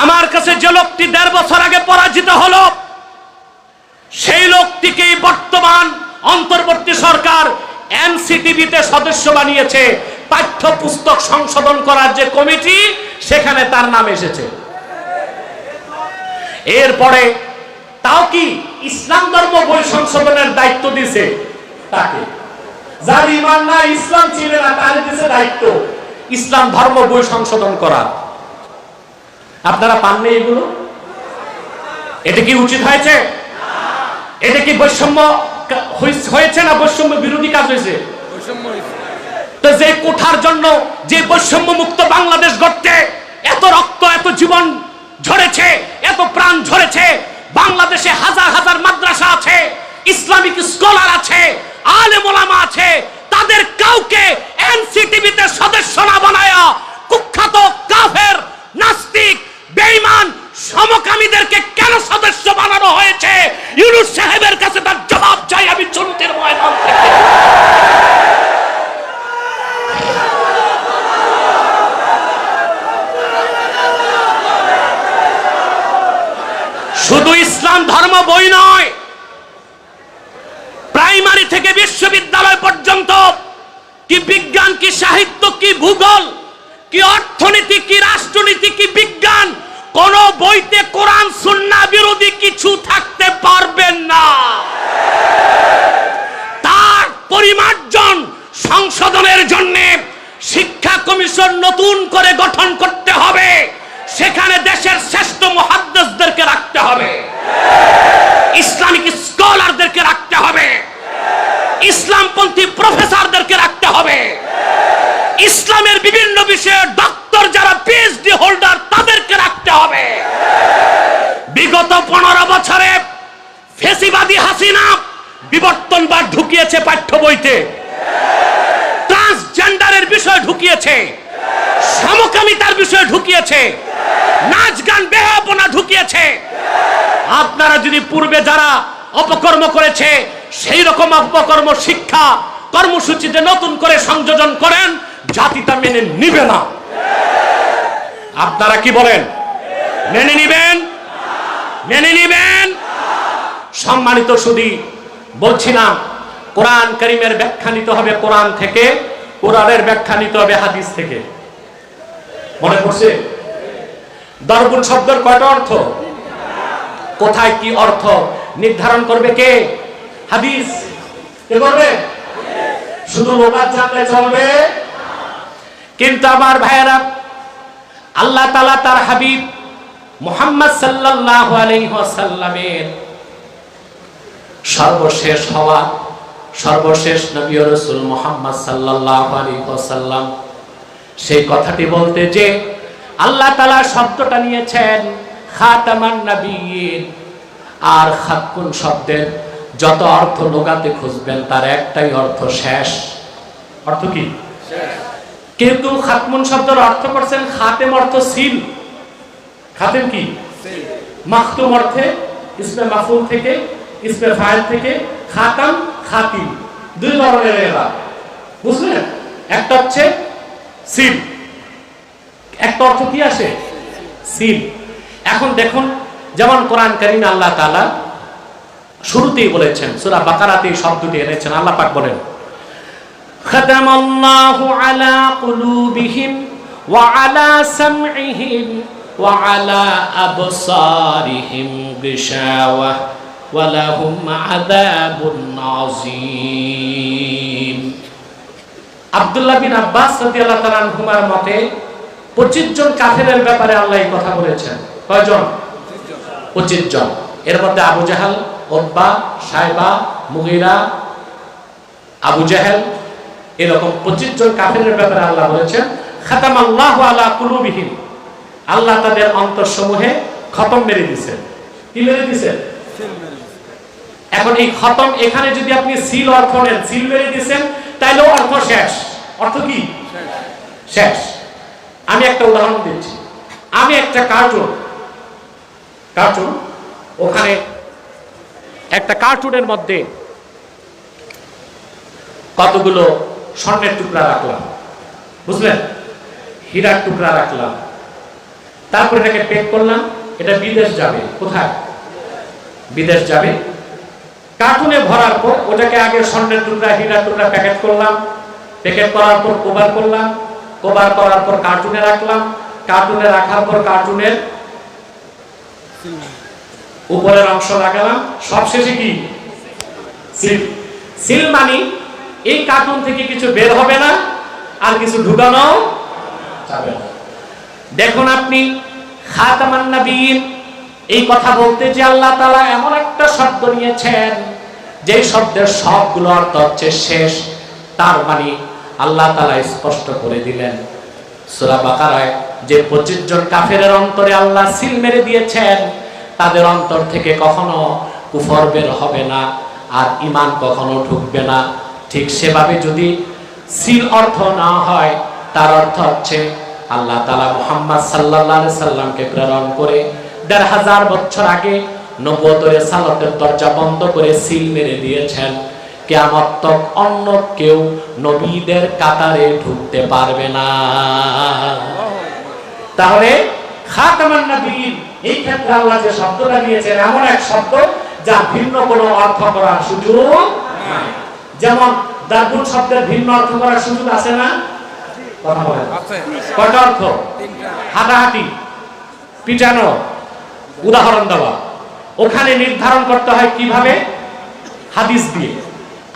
আমার কাছে যে লোকটি 1.5 বছর আগে পরাজিত হলো, সেই লোকটিকেই বর্তমান অন্তর্বর্তী সরকার এনসিটিভিতে সদস্য বানিয়েছে। পাঠ্যপুস্তক সংশোধন করার যে কমিটি, সেখানে তার নাম এসেছে। এরপরে তাও কি ইসলাম ধর্ম বই সংশোধনের দায়িত্ব দিয়েছে তাকে। যার ঈমান না, ইসলাম চিনে না, তার দিয়েছে দায়িত্ব ইসলাম ধর্ম বই সংশোধন করা। আপনারা পাননি এগুলো? এটা কি উচিত হয়েছে? এটা কি বৈষম্য হয়েছে না বৈষম্য বিরোধী কাজ হয়েছে? তো যে কোঠার জন্য, যে বৈষম্য মুক্ত বাংলাদেশ গড়তে এত রক্ত, এত জীবন ঝরেছে, এত প্রাণ ঝরেছে, বাংলাদেশে হাজার হাজার মাদ্রাসা আছে, ইসলামিক স্কলার আছে, আলেম ওলামা আছে, তাদের কাউকে এনসিটিভিতে সদস্য না বানায়া কুখ্যাত কাফের, নাস্তিক, বেঈমান, সমকামীদেরকে কেন সদস্য বানানো হয়েছে? ইউনূস সাহেবের কাছে তার জবাব চাই আমি জনতার ময়দান থেকে। শুধু ইসলাম ধর্ম বই নয়, প্রাইমারি থেকে বিশ্ববিদ্যালয় পর্যন্ত, কি বিজ্ঞান, কি সাহিত্য, কি ভূগোল, কি অর্থনীতি, কি রাষ্ট্রনীতি, কি বিজ্ঞান, কোন বইতে কোরআন সুন্নাহ বিরোধী কিছু থাকতে পারবেন না। তার পরিমার্জন সংশোধনের জন্য শিক্ষা কমিশন নতুন করে গঠন করতে হবে। সেখানে দেশের শ্রেষ্ঠ মুহাদ্দিসদেরকে রাখতে হবে, ইসলামিক স্কলারদেরকে রাখতে হবে, ইসলামপন্থী প্রফেসরদেরকে রাখতে হবে, ইসলামের বিভিন্ন বিষয়ে ডক্টর যারা পিএইচডি হোল্ডার তাদেরকে রাখতে হবে। বিগত 15 বছরে ফেসিবাদী হাসিনা বিবর্তনবাদ ঢুকিয়েছে পাঠ্য বইতে, ট্রান্সজেন্ডারের বিষয় ঢুকিয়েছে, সমকামিতার বিষয় ঢুকিয়েছে, নাচ গান বেহায়াপনা ঢুকিয়েছে। আপনারা যদি পূর্বে যারা অপকর্ম করেছে সেই রকম অপকর্ম শিক্ষা কর্মসূচিতে নতুন করে সংযোজন করেন, জাতিটা মেনে নিবে না। আপনারা কি বলেন? মেনে নিবেন? মেনে নিবেন? সম্মানিত সুধী, বলছিলাম কোরআন কারীমের ব্যাখ্যা নিতে হবে কোরআন থেকে, কোরআনের ব্যাখ্যা নিতে হবে হাদিস থেকে। মনে পড়ছে? দরবুন শব্দের কয়টা অর্থ? কোথায় কি অর্থ নির্ধারণ করবে কে? হাদিস। কে করবে? শুধু লোকাল জানলে চলবে। কিন্তু আমার ভাইয়েরা, আল্লাহ তাআলা তার হাবিব মুহাম্মদ সাল্লাল্লাহু আলাইহি ওয়াসাল্লামের সর্বশেষ হওয়া সর্বশেষ নবী ও রাসূল মুহাম্মদ সাল্লাল্লাহু আলাইহি ওয়াসাল্লাম, সেই কথাটি বলতে যে আল্লাহ তাআলা শব্দটা নিয়েছেন খাতামান নবিয়্যিন। আর খাতকুন শব্দের যত অর্থ লোকাতে খুঁজবেন তার একটাই অর্থ শেষ। অর্থ কি? শেষ। কিন্তু খাতমুন শব্দের অর্থ করছেন খাতেম, অর্থ সিল। খাতেম কি? সিল। মাখতুম অর্থে ইসমে মাফউল থেকে, ইসমে ফাইল থেকে, খাতাম খাতিম, দুই ধরনের এরা, বুঝলেন? একটা হচ্ছে সিল, একটা অর্থ কি আসে? সিল। এখন দেখুন, যেমন কোরআন কারীমে আল্লাহ তাআলা শুরুতেই বলেছেন, সূরা বাকারাতে এই শব্দটি এনেছেন। আল্লাহ পাক বলেন, খাতামাল্লাহু আলা কুলুবিহিম ওয়া আলা সামইহিম ওয়া আলা আবসারিহিম গিশাওয়া ওয়া লাহুম আযাবুন আযীম। আব্দুল্লাহ বিন আব্বাস রাদিয়াল্লাহু তাআলা আনহুমার মতে 25 জন কাফেরের ব্যাপারে আল্লাহ এই কথা বলেছেন। কয়জন? 25 জন। এর মধ্যে Abu Jahal, Utba, Shaiba, Mughira, Abu Jahel, এরকম 25 জন কাফেরের ব্যাপারে আল্লাহ বলেছেন খাতামাল্লাহু আলা কুলুবিহিম, আল্লাহ তাদের অন্তরসমূহে খতম মেরে দিয়েছেন। কি মেরে দিয়েছেন? এখন এই খতম, এখানে যদি আপনি সিল অর্থ নেন, সিল মেরে দিয়েছেন, তাইলে অর্থ শেষ। অর্থ কি? শেষ। আমি একটা উদাহরণ দিচ্ছি। আমি একটা কার্টুন, ওখানে একটা কার্টুনের মধ্যে কতগুলো স্বর্ণের টুকরা রাখলাম, বুঝলেন? হীরার টুকরা রাখলাম, তারপর এটাকে প্যাক করলাম। এটা বিদেশ যাবে। কোথায়? বিদেশ যাবে। কার্টুনে ভরার পর ওটাকে আগে স্বর্ণের টুকরা, হীরার টুকরা প্যাকেট করলাম। প্যাকেট করার পর কভার করলাম। কভার করার পর কার্টুনে রাখলাম। কার্টুনে রাখার পর কার্টুনের উপরের অংশ লাগালাম। সবশেষে কি? সিল। সিল মানে এই কার্টুন থেকে কিছু বের হবে না, আর কিছু ঢুকানো যাবে না। দেখুন আপনি, খাতামান নবিয়্যিন এই কথা বলতে যে আল্লাহ তাআলা এমন একটা শব্দ নিয়েছেন যে শব্দের সবগুলো অর্থ হচ্ছে শেষ। তার মানে আল্লাহ তাআলা স্পষ্ট করে দিলেন সূরা বাকারায় যে 25 জন কাফেরের অন্তরে আল্লাহ সিল মেরে দিয়েছেন, তাদের অন্তর থেকে কখনো কুফর বের হবে না, আর ঈমান কখনো ঢুকবে না। ঠিক সেভাবে যদি সিল অর্থ না হয়, তার অর্থ হচ্ছে আল্লাহ তাআলা মুহাম্মদ সাল্লাল্লাহু আলাইহি সাল্লামকে প্রেরণ করে ১৫০০ বছর আগে নবুয়তের রিসালাতের দরজা বন্ধ করে সিল মেরে দিয়েছেন। কিয়ামত তক অন্য কেউ নবীদের কাতারে ঢুকতে পারবে না। তাহলে খাতামান নবিয়্যিন এই ক্ষেত্রে আল্লাহ যে শব্দটা দিয়েছেন এমন এক শব্দ যা ভিন্ন কোনো অর্থ করার সুযোগ নাই। যেমন দারবুন শব্দের ভিন্ন অর্থ করার সুযোগ আছে না? কথা বলেন। কয়টা অর্থ? হাঁটাহাঁটি, পিটানো, উদাহরণ দেওয়া। ওখানে নির্ধারণ করতে হয় কিভাবে? হাদিস দিয়ে।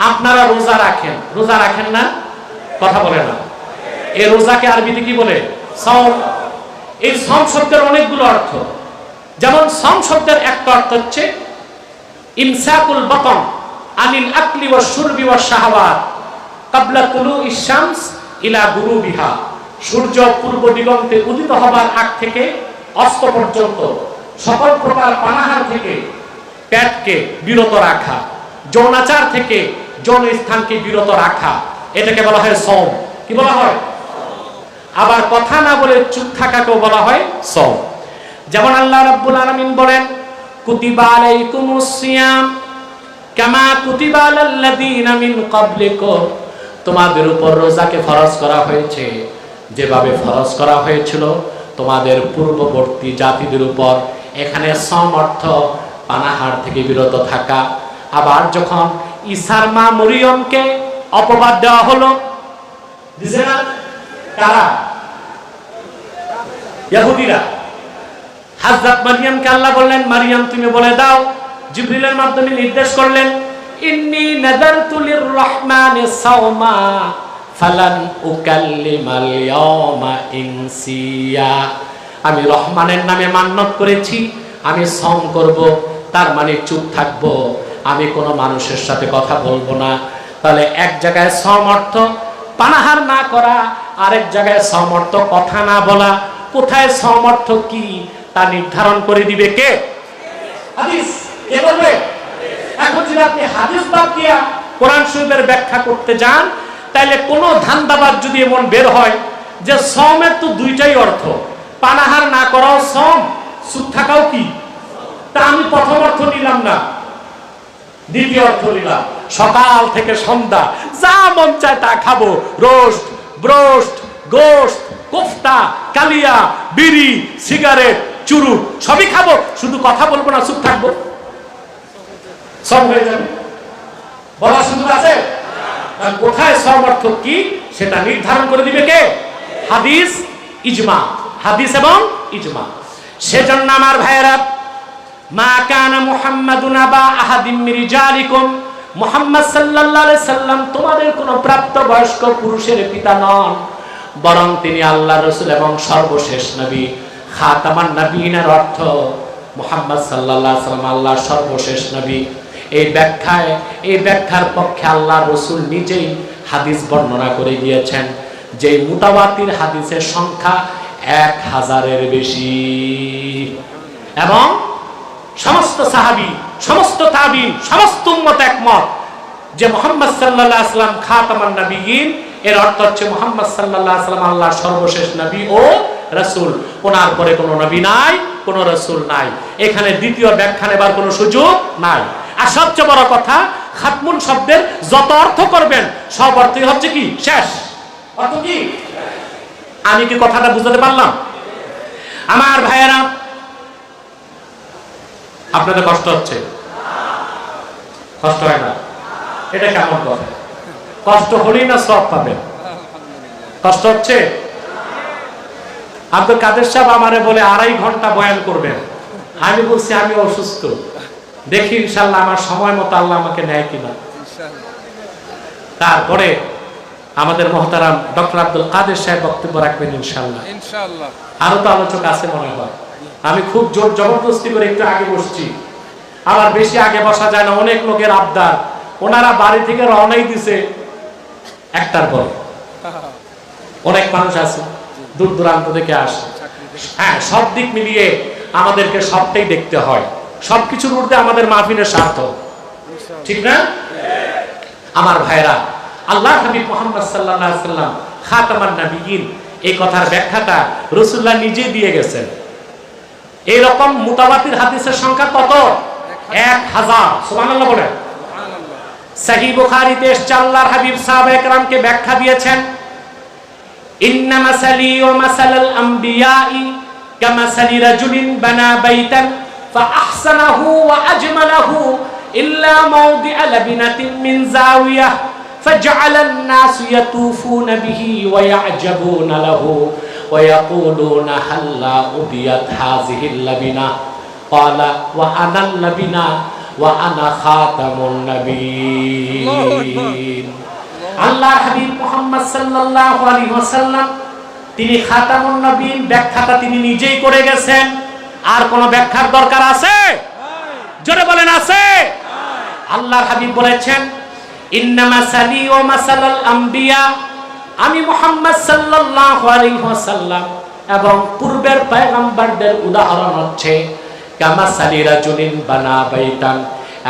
আপনারা রোজা রাখেন, রোজা রাখেন না? কথা বলে না। এই রোজাকে আরবিতে কি বলে? সাওম। এই সাওম শব্দের অনেকগুলো অর্থ। যেমন সাওম শব্দের একটা অর্থ হচ্ছে ইমসাকুল বাতন আনিল আকলি ওয়াশ শুরবি ওয়াশ শাহওয়াত ক্বাবলা তুলুইশ শামস ইলা গুরুবিহা। সূর্য পূর্ব দিগন্তে উদিত হবার আগ থেকে অস্ত পর্যন্ত সকল প্রকার পানাহার থেকে পেটকে বিরত রাখা, যৌনাচার থেকে যৌন স্থানকে বিরত রাখা, এটাকে বলা হয় সাওম। কি বলা হয়? আবার কথা না বলে চুপ থাকাকেও বলা হয় সাওম। যেমন আল্লাহ রাব্বুল আলামিন বলেন, কুতিবা আলাইকুমুস সিয়াম কামা কুতিবা আলাল্লাযীনা মিন ক্বাবলিকুম, তোমাদের উপর রোজাকে ফরজ করা হয়েছে যেভাবে ফরজ করা হয়েছিল তোমাদের পূর্ববর্তী জাতিদের উপর। এখানে সাওম অর্থ পানাহার থেকে বিরত থাকা। আবার যখন ঈসার মা মরিয়মকে অপবাদ দেওয়া হলো, দিছে না? কারা? ইহুদিরা। হযরত মারিয়ামকে আল্লাহ বললেন, মারিয়াম তুমি বলে দাও। জিবরিলের মাধ্যমে নির্দেশ করলেন, ইন্নী নাযারতু লির-রাহমানি সাওমা ফালান উকাল্লিমাল ইয়াওমা ইনসিয়া। আমি রহমানের নামে মান্যত করেছি, আমি সওম করব, তার মানে চুপ থাকব, আমি কোনো মানুষের সাথে কথা বলবো না। তাহলে এক জায়গায় সওম অর্থ পানাহার না করা, আরেক জায়গায় সওম অর্থ কথা না বলা। কোথায় সওম অর্থ কি তা নির্ধারণ করে দিবে কে? হাদিস। কে বলবে? এখন যদি আপনি হাদিস বাদ দিয়া কোরআন শরীফের ব্যাখ্যা করতে যান, তাহলে কোন ধান্দাবাদ যদি এমন বের হয় যে সওমের তো দুইটাই অর্থ, পানাহার না করাও সওম, চুপ থাকাও কি, তা আমি প্রথম অর্থ নিলাম না, দ্বিতীয় অর্থ নিলাম। সকাল থেকে সন্ধ্যা যা মন চায় তা খাবো, রোস্ট, ব্রোস্ট, গোশত, কোফতা, কালিয়া, বিড়ি, সিগারেট, চুরুট সবই খাবো, শুধু কথা বলবো না, চুপ থাকবো, সব হয়ে যাবে। বলার সুযোগ আছে? কোথায় সওম অর্থ কি সেটা নির্ধারণ করে দিবে কে? হাদিস, ইজমা। হাদিস এবং ইজমা। সেজন্য আমার ভাইয়েরা, মা কানা মুহাম্মাদুন আবা আহাদিম মির রিজালিকুম, মুহাম্মদ সাল্লাল্লাহু আলাইহি সাল্লাম তোমাদের কোন প্রাপ্তবয়স্ক পুরুষের পিতা নন, বরং তিনি আল্লাহর রাসূল এবং সর্বশেষ নবী। খাতামান নবীনের অর্থ মুহাম্মদ সাল্লাল্লাহু আলাইহি সাল্লাম আল্লাহর সর্বশেষ নবী। এই ব্যাখ্যার পক্ষে আল্লাহর রাসূল নিজেই হাদিস বর্ণনা করে দিয়েছেন, যে মুতাওয়াতির হাদিসের সংখ্যা 1000-এর বেশি, এবং সমস্ত সাহাবী, সমস্ত তাবিঈন, সমস্ত উম্মত একমত যে মুহাম্মদ সাল্লাল্লাহু আলাইহি সাল্লাম খাতামান নবিয়্যিন। এর অর্থ হচ্ছে মুহাম্মদ সাল্লাল্লাহু আলাইহি সাল্লাম আল্লাহর সর্বশেষ নবী ও রাসূল, ওনার পরে কোনো নবী নাই, কোনো রাসূল নাই। এখানে দ্বিতীয় ব্যাখ্যা নেবার কোনো সুযোগ নাই। আর সবচেয়ে বড় কথা, খাতমুন শব্দের যত অর্থ করবেন সব অর্থই হচ্ছে কি শেষ। অর্থ কি? আমি কি কথাটা বুঝাতে পারলাম? আমার ভাইয়েরা, আপনাদের কষ্ট হচ্ছে? কষ্ট হয় না? এটা কেমন কথা? কষ্ট হলেই না সওয়াব পাবেন? কষ্ট হচ্ছে? আব্দুল কাদের সাহেব আমারে বলে 2.5 ঘন্টা বয়ান করবেন। আমি বলছি আমি অসুস্থ, দেখি ইনশাআল্লাহ আমার সময় মতো আল্লাহ আমাকে নেয় কিনা। তারপরে আমাদের মহতারাম ডক্টর আব্দুল কাদের সাহেব বক্তব্য রাখবেন ইনশাআল্লাহ। আরো তো আলোচক আছে মনে হয়। আমি খুব জোর জবরদস্তি করে একটু আগে বসছি, আবার বেশি আগে বসা যায় না, অনেক লোকের আবদার। ওনারা বাড়ি থেকে রওনাই দিছে 1টার পরে। অনেক মানুষ আছে দূর দূরান্ত থেকে আসে। হ্যাঁ, সব দিক মিলিয়ে আমাদেরকে সবটাই দেখতে হয়, সবকিছুর ঊর্ধ্বে আমাদের মাহফিলের স্বার্থ, ঠিক না? আমার ভাইরা, আল্লাহ হাবিব মুহাম্মদ সাল্লাল্লাহু আলাইহি সাল্লাম খাতামান নবিয়্যিন, এই কথার ব্যাখ্যাটা রাসূলুল্লাহ নিজে দিয়ে গেছেন। এরকম মুতাওয়াতির হাদিসের সংখ্যা কত? 1000। সুবহানাল্লাহ বলেন। সহিহ বুখারীতে এসেছে, আল্লাহর হাবিব সাহাবায়ে কেরামকে ব্যাখ্যা দিয়েছেন, ইন্না মাসালি ওয়া মাসালাল আমবিয়াই কামাসালি রাজুলিন বানা বাইতান ফাআহসানাহু ওয়া আজমালাহু ইল্লা মাওদিআ লাবিনাতিন মিন যাওয়িয়াহ ফাজআলান নাসু ইয়াতুফুনা বিহি ওয়া ইয়া'জাবুনা লাহু ওয়া ইয়াকুলুনা হাল্লা উবিয়াত হাযিহিল লাবিনা ক্বালা ওয়া আনাল লাবিনা ওয়া আনা খাতামুন নবিয়্যিন। আল্লাহর হাবিব মুহাম্মদ সাল্লাল্লাহু আলাইহি ওয়াসাল্লাম তিনি খাতামুন নবিয়্যিন ব্যাখ্যাটা তিনি নিজেই করে গেছেন। আর কোন ব্যাখ্যার দরকার আছে? জোরে বলেন আছে? আল্লাহর হাবিব বলেছেন, ইন্না মাসালি ওয়া মাসালাল আমবিয়া, আমি মুহাম্মদ সাল্লাল্লাহু আলাইহি ওয়াসাল্লাম এবং পূর্বের পয়গম্বরদের উদাহরণ হচ্ছে কামাসালি রাজুলিন বানা বাইতান,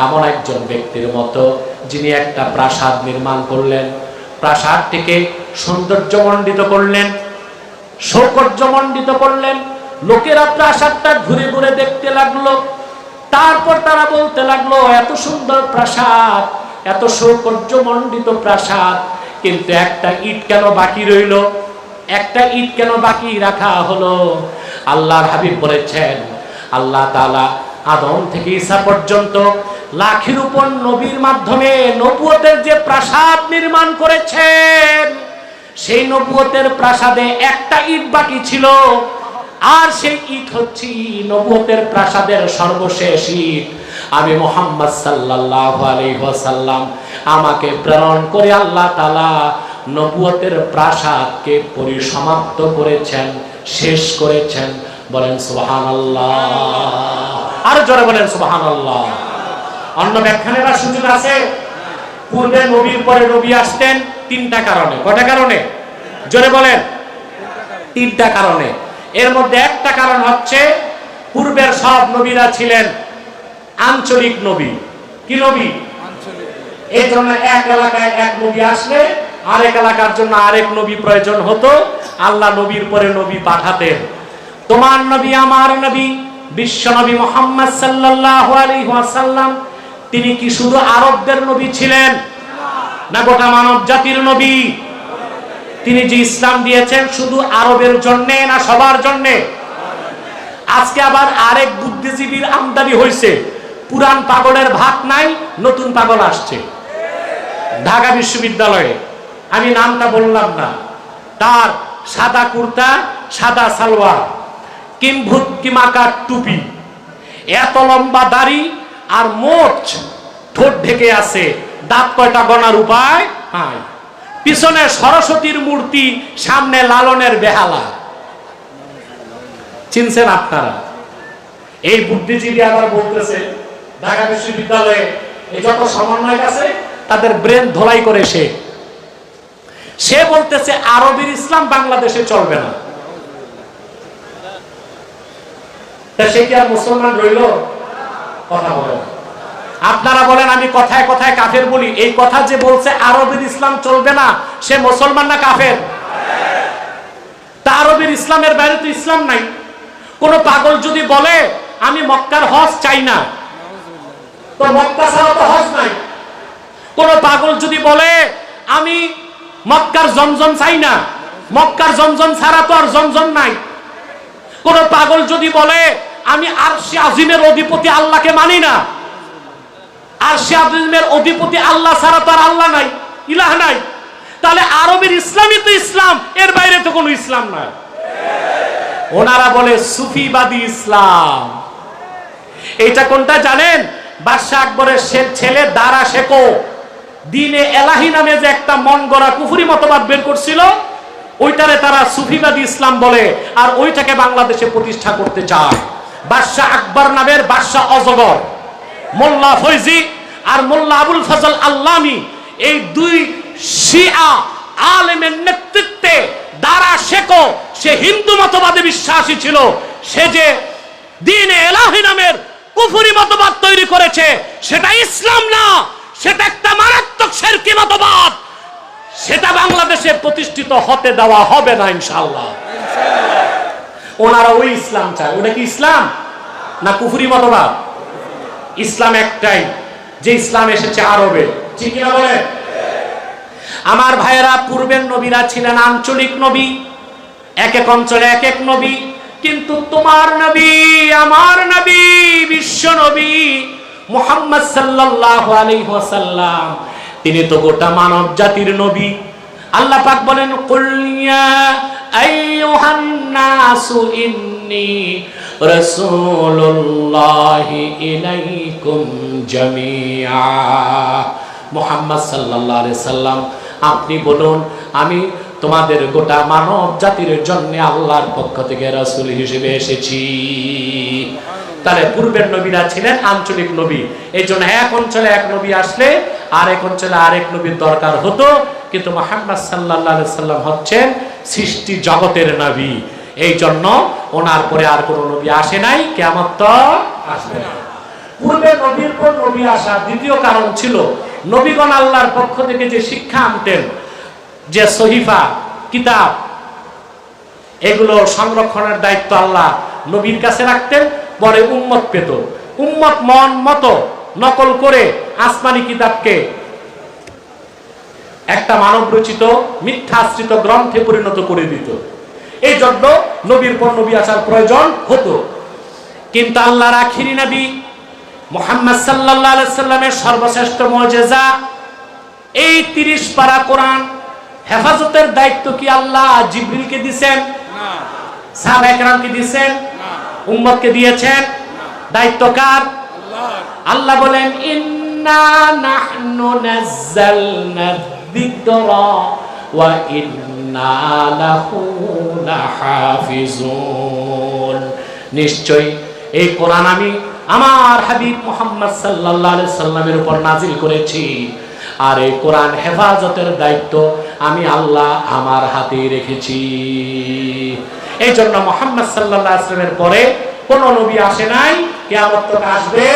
এমন একজন ব্যক্তির মতো যিনি একটা প্রাসাদ নির্মাণ করলেন, প্রাসাদটিকে সৌন্দর্যমণ্ডিত করলেন, সৌকর্যমণ্ডিত করলেন। লোকেরা প্রাসাদটা ঘুরে ঘুরে দেখতে লাগলো। তারপর তারা বলতে লাগলো, এত সুন্দর প্রাসাদ, এত সৌকর্যমণ্ডিত প্রাসাদ, কিন্তু একটা ইট কেন বাকি রইল? একটা ইট কেন বাকি রাখা হলো? আল্লাহর হাবিব বলেছেন, আল্লাহ তাআলা আদম থেকে ঈসা পর্যন্ত লাখের উপর নবীর মাধ্যমে নবুয়তের যে প্রাসাদ নির্মাণ করেছেন, সেই নবুয়তের প্রাসাদে একটা ইট বাকি ছিল। আর সেই ইট হচ্ছে নবুয়তের প্রাসাদের সর্বশেষ ইট। আমি মুহাম্মদ সাল্লাল্লাহু আলাইহি ওয়াসাল্লাম আমাকে প্রেরণ করে আল্লাহ তাআলা নবুয়তের প্রাসাদকে পরিসমাপ্ত করেছেন, শেষ করেছেন। বলেন সুবহানাল্লাহ, আর জোরে বলেন সুবহানাল্লাহ। অন্য ব্যাখ্যানের সুযোগ আছে। পূর্বে নবীর পরে নবী আসতেন তিনটা কারণে। কয়টা কারণে? জোরে বলেন। তিনটা কারণে। এর মধ্যে একটা কারণ হচ্ছে পূর্বের সব নবীরা ছিলেন আঞ্চলিক নবী। কি নবী? এই জন্য এক এলাকায় এক নবী আসলে আরেক এলাকার জন্য আরেক নবী প্রয়োজন হতো। আল্লাহ নবীর পরে নবী পাঠাতেন। তোমার নবী আমার নবী বিশ্ব নবী মুহাম্মদ সাল্লাল্লাহু আলাইহি ওয়াসাল্লাম, তিনি কি শুধু আরবদের নবী ছিলেন না গোটা মানব জাতির নবী? তিনি যে ইসলাম দিয়েছেন শুধু আরবের জন্য না সবার জন্য? আজকে আবার আরেক বুদ্ধিজীবীর আমদানি হয়েছে। পুরান পাগলের ভাত নাই, নতুন পাগল আসছে ঢাকা বিশ্ববিদ্যালয়ে। আমি নামটা বললাম না। তার সাদা কুর্তা, সাদা সালোয়ার, কিম্ভুত কিমাকার টুপি, এত লম্বা দাড়ি আর মোচ, ঠোঁট ঢেকে আছে, দাঁত কয়টা গণার উপায় নাই। পিছনে সরস্বতীর মূর্তি, সামনে লালনের বেহালা। চিনছেন আপনারা? এই বুদ্ধিজীবী আবার বলতেছে ঢাকা বিশ্ববিদ্যালয়ে এই যত সমন্বয়ক আছে তাদের ব্রেন ধোলাই করে সে বলতেছে আরবের ইসলাম বাংলাদেশে চলবে না। তা সে কি আর মুসলমান রইল? কথা বলেন। আপনারা বলেন আমি কথায় কথায় কাফের বলি। এই কথা যে বলছে আরবের ইসলাম চলবে না, সে মুসলমান না কাফের? তা আরবের ইসলামের বাইরে তো ইসলাম নাই। কোন পাগল যদি বলে আমি মক্কার হজ চাই না, তো মক্কা ছাড়া তো হজ নাই। কোন পাগল যদি বলে আমি মক্কার জমজম চাই না, মক্কার জমজম ছাড়া তো আর জমজম নাই। কোন পাগল যদি বলে আমি আরশে আজিমের অধিপতি আল্লাহকে মানি না, আরশে আজিমের অধিপতি আল্লাহ ছাড়া তো আর আল্লাহ নাই, ইলাহ নাই, তাহলে আরবের ইসলামই তো ইসলাম, এর বাইরে তো কোনো ইসলাম নাই। ওনারা বলে সুফিবাদী ইসলাম। এটা কোনটা জানেন? বাদশাহ আকবরের ছেলে দারা শেখো দিনে এলাহি নামে যে একটা মন গড়া কুফরি মতবাদ বের করছিল, ওইটারে তারা সুফিবাদী ইসলাম বলে, আর ওইটাকে বাংলাদেশে প্রতিষ্ঠা করতে চায়। বাদশাহ আকবর নামের বাদশাহ অজগর, মোল্লা ফৈজি আর মোল্লা আবুল ফজল আল্লামি, এই দুই শিয়া আলেমের নেতৃত্বে দারা শেখো, সে হিন্দু মতবাদে বিশ্বাসী ছিল। সে যে দ্বীনে এলাহি নামের কুফরি মতবাদ তৈরি করেছে, সেটা ইসলাম না, সেটা একটা মারাত্মক শিরকি মতবাদ। সেটা বাংলাদেশে প্রতিষ্ঠিত হতে দেওয়া হবে না ইনশাআল্লাহ। ওনারা ওই ইসলাম চায়। ওটা কি ইসলাম না কুফরি মতবাদ? ইসলাম একটাই, যে ইসলাম এসেছে আরবে। ঠিক না বলে? আমার ভাইয়েরা, পূর্বের নবীরা ছিলেন আঞ্চলিক নবী, এক এক অঞ্চলে এক এক নবী। কিন্তু তোমার নবী আমার নবী বিশ্ব নবী মুহাম্মদ সাল্লাল্লাহু আলাইহি ওয়াসাল্লাম, তিনি তো গোটা মানব জাতির নবী। আল্লাহ পাক বলেন কুল ইয়া আইয়ুহান নাসু ইন্নী রাসূলুল্লাহি ইলাইকুম জামিআ। মুহাম্মদ সাল্লাল্লাহু আলাইহি সাল্লাম, আপনি বলুন আমি তোমাদের গোটা মানব জাতির জন্য আল্লাহর পক্ষ থেকে রাসূল হিসেবে এসেছি। তাহলে পূর্বের নবীরা ছিলেন আঞ্চলিক নবী। এই জন্য এক অঞ্চলে এক নবী আসলে আরেক অঞ্চলে আরেক নবীর দরকার হতো। কিন্তু মুহাম্মদ সাল্লাল্লাহু আলাইহি সাল্লাম হচ্ছেন সৃষ্টি জগতের নবী। এই জন্য ওনার পরে আর কোনো নবী আসে নাই, কিয়ামত তো আসবে না। পূর্বে নবীর পর নবী আসার দ্বিতীয় কারণ ছিল নবীগণ আল্লাহর পক্ষ থেকে যে শিক্ষা আনতেন, যে সহিফা কিতাব, এগুলো সংরক্ষণের দায়িত্ব আল্লাহ নবীর কাছে রাখতেন। পরে উম্মত পেত, উম্মত মন মতো নকল করে আসমানি কিতাবকে একটা মানব রচিত মিথ্যাশ্রিত গ্রন্থে পরিণত করে দিত। এই জন্য নবীর পর নবী আসার প্রয়োজন হতো। কিন্তু আল্লাহর আখিরি নবী মুহাম্মদ সাল্লাল্লাহু আলাইহি সাল্লামের সর্বশ্রেষ্ঠ মুজিজা এই 30 পারা কোরআন হেফাজতের দায়িত্ব কি আল্লাহ জিবরিলকে দিবেন না, সাহাবা একরামকে দিবেন না, উম্মতকে দিয়েছেন। দায়িত্ব কার? আল্লাহ। আল্লাহ বলেন ইন্না নাহনু নাযালনা যিকরা ওয়া ইন্না লাহু লাহাফিজুন। নিশ্চয়ই এই কোরআন আমি আমার হাবিব মুহাম্মদ সাল্লাল্লাহু আলাইহি সাল্লামের উপর নাজিল করেছি, আর এই কোরআন হেফাজতের দায়িত্ব আমি আল্লাহ আমার হাতে রেখেছি। এই জন্য মুহাম্মদ সাল্লাল্লাহু আলাইহি সাল্লামের পরে কোন নবী আসে নাই, কিয়ামত তক আসবে,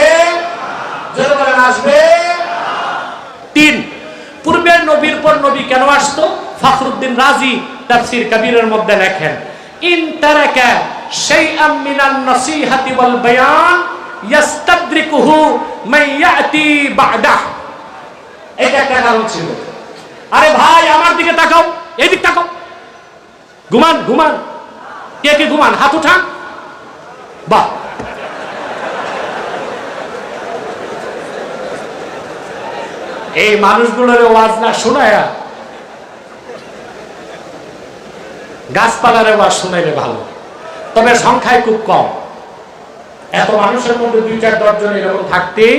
জোরে বলেন আসবে। 3, পূর্বের নবীর পর নবী কেন আসতো? ফখরুদ্দিন রাজি তাফসীর কবিরের মধ্যে লেখেন, ইন তারাকা শাইআম মিনান নসিহাতি ওয়াল বায়ান ইয়াস্তাদরিকুহু মান ইয়াতি বা'দাহ। এটা একটা কারণ ছিল। আরে ভাই আমার দিকে তাকাও, এদিক তাকাও, ঘুমান ঘুমান, কে কে ঘুমান হাত উঠান। বাহ, এই মানুষগুলোর ওয়াজ না শোনায়া গাছপালার ওয়াজ শোনাইলে ভালো, তবে সংখ্যায় খুব কম। এত মানুষের মধ্যে 2-4-10 জন এরকম থাকতেই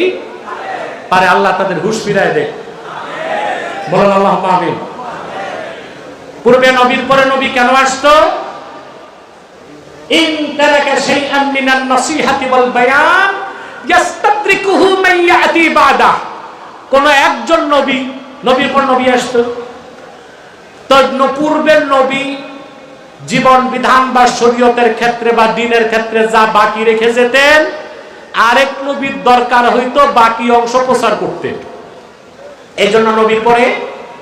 পারে। আল্লাহ তাদের হুঁশ ফিরায় দেয়, বলেন আল্লাহুম্মা আমিন। পূর্বে নবীর পরে নবী কেন আসতো? ইন তারাকা শাইআন মিনান নসিহাতি ওয়াল বায়ান ইয়াস্তাদরিকুহু মান ইয়াতি বা'দা। কোন একজন নবী, নবীর পর নবী আসতো, তো পূর্বের নবী জীবন বিধান বা শরীয়তের ক্ষেত্রে বা দ্বীনের ক্ষেত্রে যা বাকি রেখে যেতেন, আরেক নবীর দরকার হইতো বাকি অংশ প্রচার করতে, এই জন্য নবীর পরে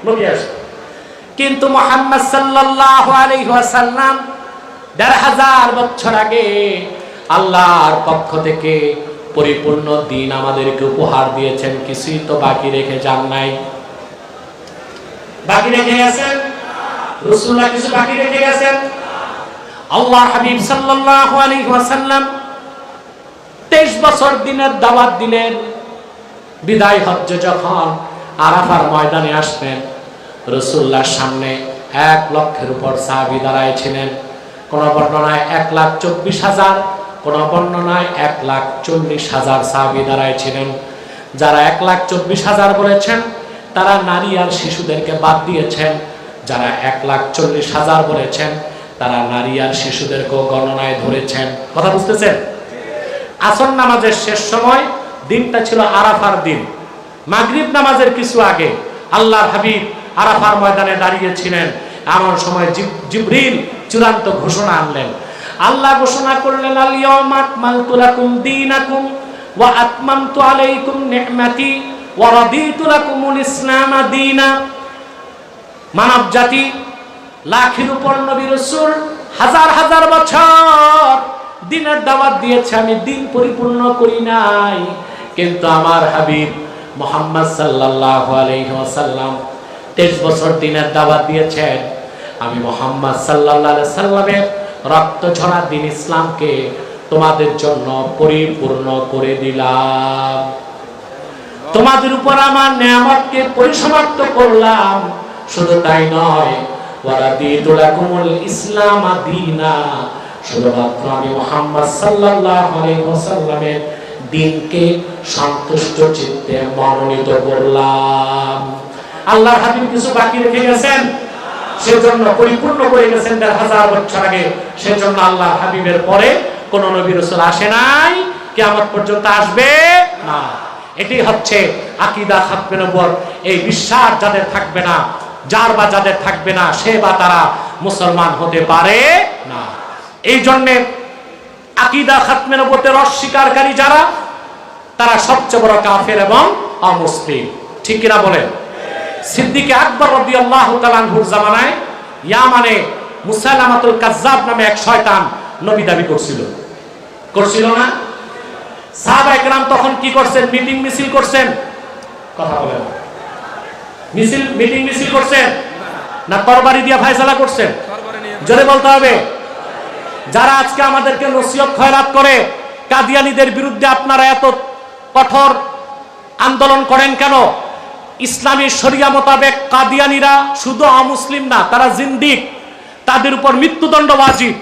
নবী আসতো। কিন্তু মুহাম্মদ সাল্লাল্লাহু আলাইহি ওয়াসাল্লাম ১৫০০ বছর আগে আল্লাহর পক্ষ থেকে পরিপূর্ণ দ্বীন আমাদেরকে উপহার দিয়েছেন, কিছুই তো বাকি রেখে যান নাই। বাকি রেখে গেছেন রাসূলুল্লাহ, কিছু বাকি রেখে গেছেন। আল্লাহর হাবিব সাল্লাল্লাহু আলাইহি ওয়াসাল্লাম 23 বছর দিনের দাওয়াত দিলেন। বিদায় হজ্জ যখন আরাফার ময়দানে আসলেন, রাসূলুল্লাহর সামনে 1 লক্ষের উপর সাহাবী দাঁড়ায় ছিলেন। কোন বর্ণনায় 1,24,000, কোন বর্ণনায় 1,40,000 সাহাবী দাঁড়ায় ছিলেন। যারা 1,24,000 বলেছেন তারা নারী আর শিশুদেরকে বাদ দিয়েছেন, যারা 1,40,000 বলেছেন তারা নারী আর শিশুদেরকেও গণনায় ধরেছেন। কথা বুঝতেছেন? আসর নামাজের শেষ সময়, দিনটা ছিল আরাফার দিন, মাগরিব নামাজের কিছু আগে আল্লাহর হাবিব আরাফার ময়দানে দাঁড়িয়েছিলেন। এমন সময় জিবরিল চূড়ান্ত ঘোষণা আনলেন। আল্লাহ ঘোষণা করলেন, আল ইয়াউমা আকমালতু লাকুম দীনাকুম ওয়া আতমামতু আলাইকুম নি'মাতি ওয়া রাদিতু লাকুমুল ইসলাম দীনা। মানব জাতি লাখের উপর নবী রাসূল হাজার হাজার বছর দ্বীনের দাওয়াত দিয়েছে, আমি দ্বীন পরিপূর্ণ করি নাই। কিন্তু আমার হাবিব মুহাম্মদ সাল্লাল্লাহু আলাইহি ওয়াসাল্লাম 23 বছর দ্বীনের দাওয়াত দিয়েছেন। আমি মুহাম্মদ সাল্লাল্লাহু আলাইহি সাল্লামের রক্ত ঝরা দ্বীন ইসলামকে তোমাদের জন্য পরিপূর্ণ করে দিলাম, তোমাদের উপর আমার নিয়ামতকে পরিসমাপ্ত করলাম। শুধু তাই নয়, ওয়া রাদিতু লাকুমুল ইসলাম দীনা, শুধুমাত্র আমি মুহাম্মদ সাল্লাল্লাহু আলাইহি ওয়াসাল্লামের দ্বীনকে সন্তুষ্ট চিত্তে মনোনীত করলাম। আল্লাহর হাবিব কিছু বাকি রেখে গেছেন, সেজন্য পরিপূর্ণ করে গেছেন ১৫০০ বছর আগে। সেজন্য আল্লাহর হাবিবের পরে কোন নবী রাসূল আসে নাই, কিয়ামত পর্যন্ত আসবে না। এটি হচ্ছে আকীদা খাতমে নবুয়ত। এই বিশ্বাস যাদের থাকবে না, যার বা যাদের থাকবে না, সে বা তারা মুসলমান হতে পারে না। এই জন্য আকীদা খাতমে নবুয়তের অস্বীকারী যারা, তারা সবচেয়ে বড় কাফের এবং অমুসলিম। ঠিক কিনা বলেন? সিদ্দিক আকবর রাদিয়াল্লাহু তাআলা আনহুর জামানায় ইয়ামানে মুসাইলামাতুল কাজ্জাব নামে এক শয়তান নবী দাবি করছিল না? সাহাবায়ে কেরাম তখন কি করছেন? মিটিং মিছিল করছেন। কথা বলেন, মিটিং মিছিল করছেন না তরবারি দিয়ে ফয়সালা করছেন? জোরে বলতে হবে। যারা আজকে আমাদেরকে নসিহত খয়রাত করে, কাদিয়ানীদের বিরুদ্ধে আপনারা এত কঠোর আন্দোলন করেন কেন? ইসলামী শরিয়া মোতাবেক কাদিয়ানীরা শুধু অমুসলিম না, তারা জিন্দিক, তাদের উপর মৃত্যুদণ্ড ওয়াজিব।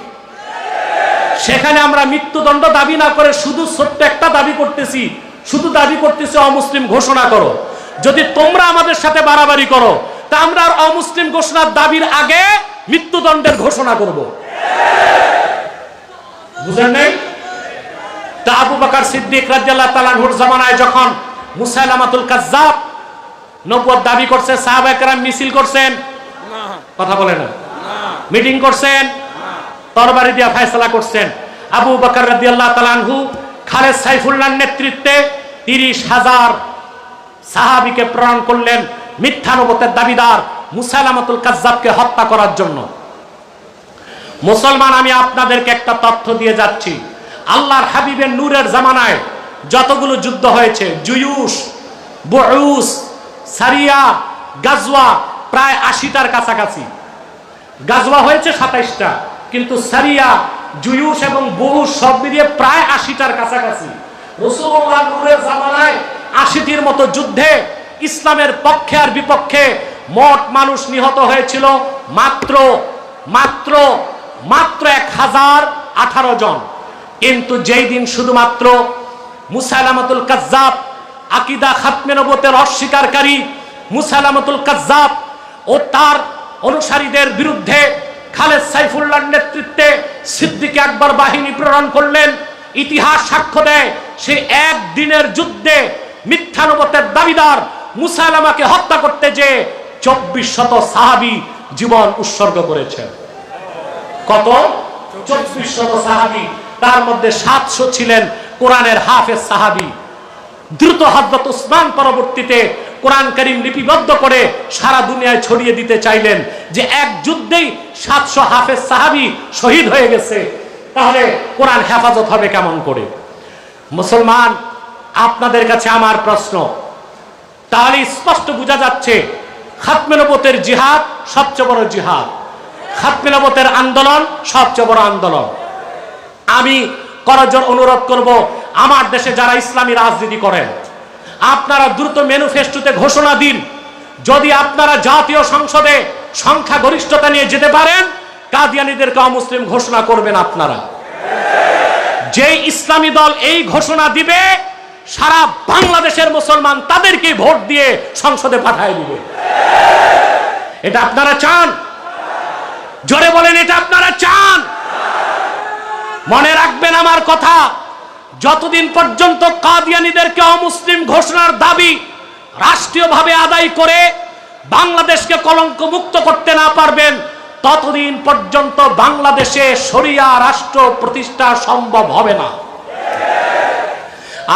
সেখানে আমরা মৃত্যুদণ্ড দাবি না করে শুধু ছোট্ট একটা দাবি করতেছি, শুধু দাবি করতেছে অমুসলিম ঘোষণা করো। যদি তোমরা আমাদের সাথে বাড়াবাড়ি করো তা আমরা আর অমুসলিম ঘোষণার দাবির আগে মৃত্যুদণ্ডের ঘোষণা করব। বুঝেন নাই? তা আবু বকর সিদ্দিক রাদিয়াল্লাহু তাআলা আনহুর জামানায় যখন মুসাইলামাতুল কাজ্জাব নবুয়ত দাবি করছে, সাহাবায়ে কেরাম মিছিল করছেন, কথা বলে না, মিটিং করছেন, তরবারি দিয়ে ফয়সালা করছেন। আবু বকর রাদিয়াল্লাহু তাআলা আনহু খালেদ সাইফুল্লাহর নেতৃত্বে 30,000 সাহাবীকে প্রেরণ করলেন মিথ্যা নবুয়তের দাবিদার মুসাইলামাতুল কাজ্জাবকে হত্যা করার জন্য। মুসলমান, আমি আপনাদেরকে একটা তথ্য দিয়ে যাচ্ছি। আল্লাহর হাবিবের নূরের জামানায় যতগুলো যুদ্ধ হয়েছে, জুয়ুস, বুউস, সারিয়া, গাজওয়া, প্রায় 80টার কাছাকাছি। গাজওয়া হয়েছে 27টা, কিন্তু সারিয়া, জুয়ুস এবং বুউস সব মিলিয়ে প্রায় 80টার কাছাকাছি। রাসূলুল্লাহ নূরের জামানায় 80টির মতো যুদ্ধে ইসলামের পক্ষে আর বিপক্ষে মোট মানুষ নিহত হয়েছিল মাত্র 1018 জন। কিন্তু যেই দিন শুধুমাত্র মুসাইলামাতুল কাজ্জাব, আকীদা খাতমে নবুয়তের অস্বীকারী মুসাইলামাতুল কাজ্জাব ও তার অনুসারীদের বিরুদ্ধে খালেদ সাইফুল্লাহর নেতৃত্বে সিদ্দিক আকবর বাহিনী প্রেরণ করলেন, ইতিহাস সাক্ষ্য দেয় সেই একদিনের যুদ্ধে মিথ্যা নবুয়তের দাবিদার মুসাইলামাকে হত্যা করতে যে 2400 সাহাবী জীবন উৎসর্গ করেছেন। কত? 2400 সাহাবী। তার মধ্যে 700 ছিলেন কোরআনের হাফেজ সাহাবী। দ্রুত হযরত উসমান পরবর্তীতে কোরআন কারীম লিপিবদ্ধ করে সারা দুনিয়ায় ছড়িয়ে দিতে চাইলেন যে এক যুদ্ধেই 700 হাফেজ সাহাবী শহীদ হয়ে গেছে, তাহলে কোরআন হেফাজত হবে কেমন করে? মুসলমান, আপনাদের কাছে আমার প্রশ্ন, তাহলে স্পষ্ট বোঝা যাচ্ছে খাতমে নবুয়তের জিহাদ সবচেয়ে বড় জিহাদ, খাতমে নবুয়তের আন্দোলন সবচেয়ে বড় আন্দোলন। আমি করজোড়ে অনুরোধ করব, আমার দেশে যারা ইসলামী রাজনীতি করেন, আপনারা দ্রুত ম্যানিফেস্টোতে ঘোষণা দিন, যদি আপনারা জাতীয় সংসদে সংখ্যাগরিষ্ঠতা নিয়ে যেতে পারেন, কাদিয়ানীদেরকে অমুসলিম ঘোষণা করবেন আপনারা। যেই ইসলামী দল এই ঘোষণা দিবে, সারা বাংলাদেশের মুসলমান তাদেরকে ভোট দিয়ে সংসদে পাঠিয়ে দিবে। এটা আপনারা চান? জোরে বলেন, এটা আপনারা চান? মনে রাখবেন আমার কথা, যতদিন পর্যন্ত কাদিয়ানীদেরকে অমুসলিম ঘোষণার দাবি রাষ্ট্রীয়ভাবে আদায় করে বাংলাদেশকে কলঙ্ক মুক্ত করতে না পারবেন, ততদিন পর্যন্ত বাংলাদেশে শরিয়া রাষ্ট্র প্রতিষ্ঠা সম্ভব হবে না।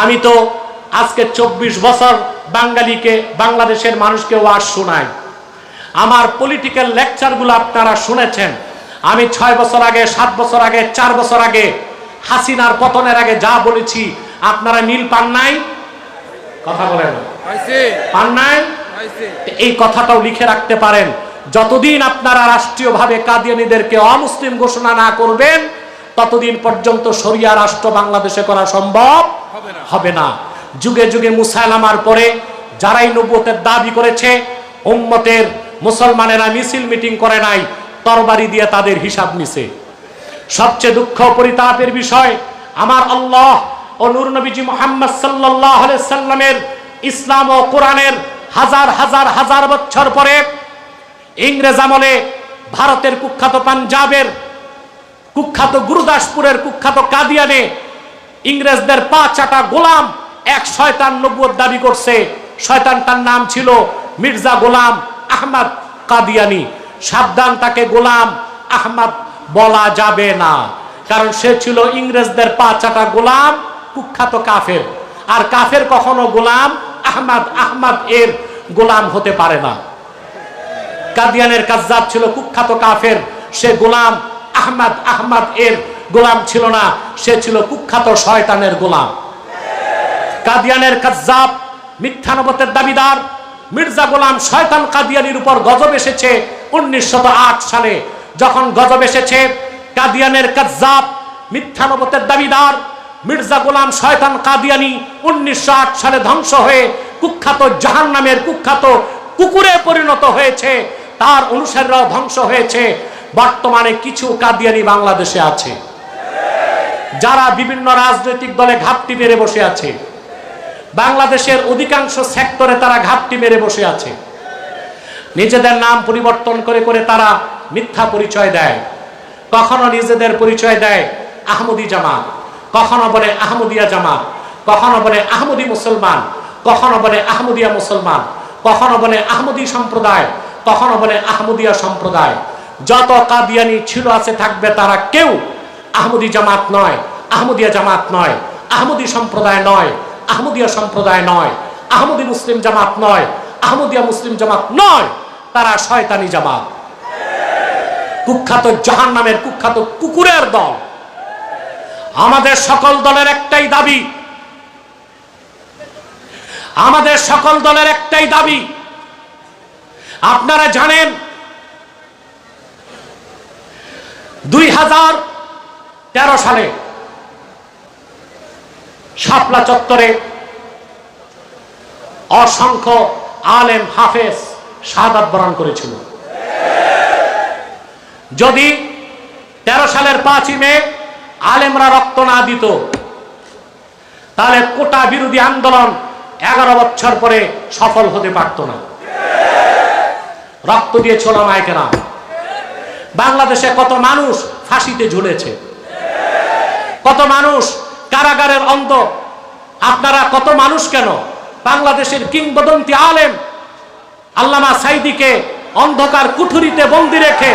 আমি তো আজকে 24 বছর বাংলাদেশের মানুষকে ওয়াজ শোনাই। আমার পলিটিক্যাল লেকচারগুলো আপনারা শুনেছেন। আমি 6 বছর আগে, 7 বছর আগে, 4 বছর আগে, হাসিনার পতনের আগে যা বলেছি, আপনারা মিল পান নাই? কথা বলেন, পান নাই? এই কথাটাও লিখে রাখতে পারেন, যতদিন আপনারা রাষ্ট্রীয়ভাবে কাদিয়ানীদেরকে অমুসলিম ঘোষণা না করবেন, ততদিন পর্যন্ত শরিয়া রাষ্ট্র বাংলাদেশে করা সম্ভব হবে না। যুগে যুগে মুসাইলামার পরে যারাই নবুয়তের দাবি করেছে, উম্মতের মুসলমানেরা মিছিল মিটিং করে নাই, তরবারি দিয়ে তাদের হিসাব নিছে। সবচেয়ে দুঃখ পরিতাপের বিষয়, আমার আল্লাহ ও নূর নবীজি মুহাম্মদ সাল্লাল্লাহু আলাইহি সাল্লামের ইসলাম ও কোরআনের হাজার হাজার হাজার বছর পরে ইংরেজ আমলে ভারতের কুখ্যাত পাঞ্জাবের কুখ্যাত গুরুদাসপুরের কুখ্যাত কাদিয়ানে ইংরেজদের পা চাটা গোলাম এক শয়তান নবুয়ত দাবি করছে। শয়তানটার নাম ছিল মির্জা গোলাম আহমদ কাদিয়ানি। সাবধান, তাকে গোলাম আহমদ বলা যাবে না, কারণ সে ছিল ইংরেজদের পা চাটা গোলাম, কুখ্যাত কাফের। আর কাফের কখনো গোলাম আহমদ এর গোলাম হতে পারে না। কাদিয়ানের কাজ্জাব ছিল কুখ্যাত কাফের, সে গোলাম আহমদ এর গোলাম ছিল না, সে ছিল কুখ্যাত শয়তানের গোলাম। কাদিয়ানের কাজ্জাব মিথ্যা নবুয়তের দাবিদার মির্জা গোলাম শয়তান কাদিয়ানির উপর গজব এসেছে 1908 সালে। যখন গজব এসেছে, কাদিয়ানের কাজ্জাব মিথ্যা নবুয়তের দাবিদার মির্জা গোলাম শয়তান কাদিয়ানি 1908 সালে ধ্বংস হয়ে কুখ্যাত জাহান্নামের কুখ্যাত কুকুরে পরিণত হয়েছে, তার অনুসারীরাও ধ্বংস হয়েছে। বর্তমানে কিছু কাদিয়ানি বাংলাদেশে আছে, যারা বিভিন্ন রাজনৈতিক দলে ঘাপটি মেরে বসে আছে। বাংলাদেশের অধিকাংশ সেক্টরে তারা ঘাপটি মেরে বসে আছে। নিজেদের নাম পরিবর্তন করে করে তারা মিথ্যা পরিচয় দেয়। কখনো নিজেদের পরিচয় দেয় আহমদি জামাত, কখনো বলে আহমদিয়া জামাত, কখনো বলে আহমদি মুসলমান, কখনো বলে আহমদিয়া মুসলমান, কখনো বলে আহমদি সম্প্রদায়, কখনো বলে আহমদিয়া সম্প্রদায়। যত কাদিয়ানি ছিল আছে থাকবে, তারা কেউ আহমদি জামাত নয়, আহমদিয়া জামাত নয়, আহমদি সম্প্রদায় নয়, আহমদিয়া সম্প্রদায় নয়, আহমদি মুসলিম জামাত নয়, আহমদিয়া মুসলিম জামাত নয়, তারা শয়তানি জামাত, কুখ্যাত জাহান্নামের কুখ্যাত কুকুরের দল। আমাদের সকল দলের একটাই দাবি, আমাদের সকল দলের একটাই দাবি, আপনারা জানেন 2013 সালে শাপলা চত্বরে অসংখ্য আলেম হাফেজ শাহাদাত বরণ করেছিল। যদি 13 সালের 5ই মে আলেমরা রক্ত না দিত, তাহলে কোটা বিরোধী আন্দোলন 11 বছর পরে সফল হতে পারত না। রক্ত দিয়েছে ওলামায়ে কেরাম। বাংলাদেশে কত মানুষ ফাঁসিতে ঝুলেছে, কত মানুষ কারাগারের অন্ধ। আপনারা কত মানুষ কেন, বাংলাদেশের কিংবদন্তি আলেম আল্লামা সাইদিকে অন্ধকার কুঠুরিতে বন্দী রেখে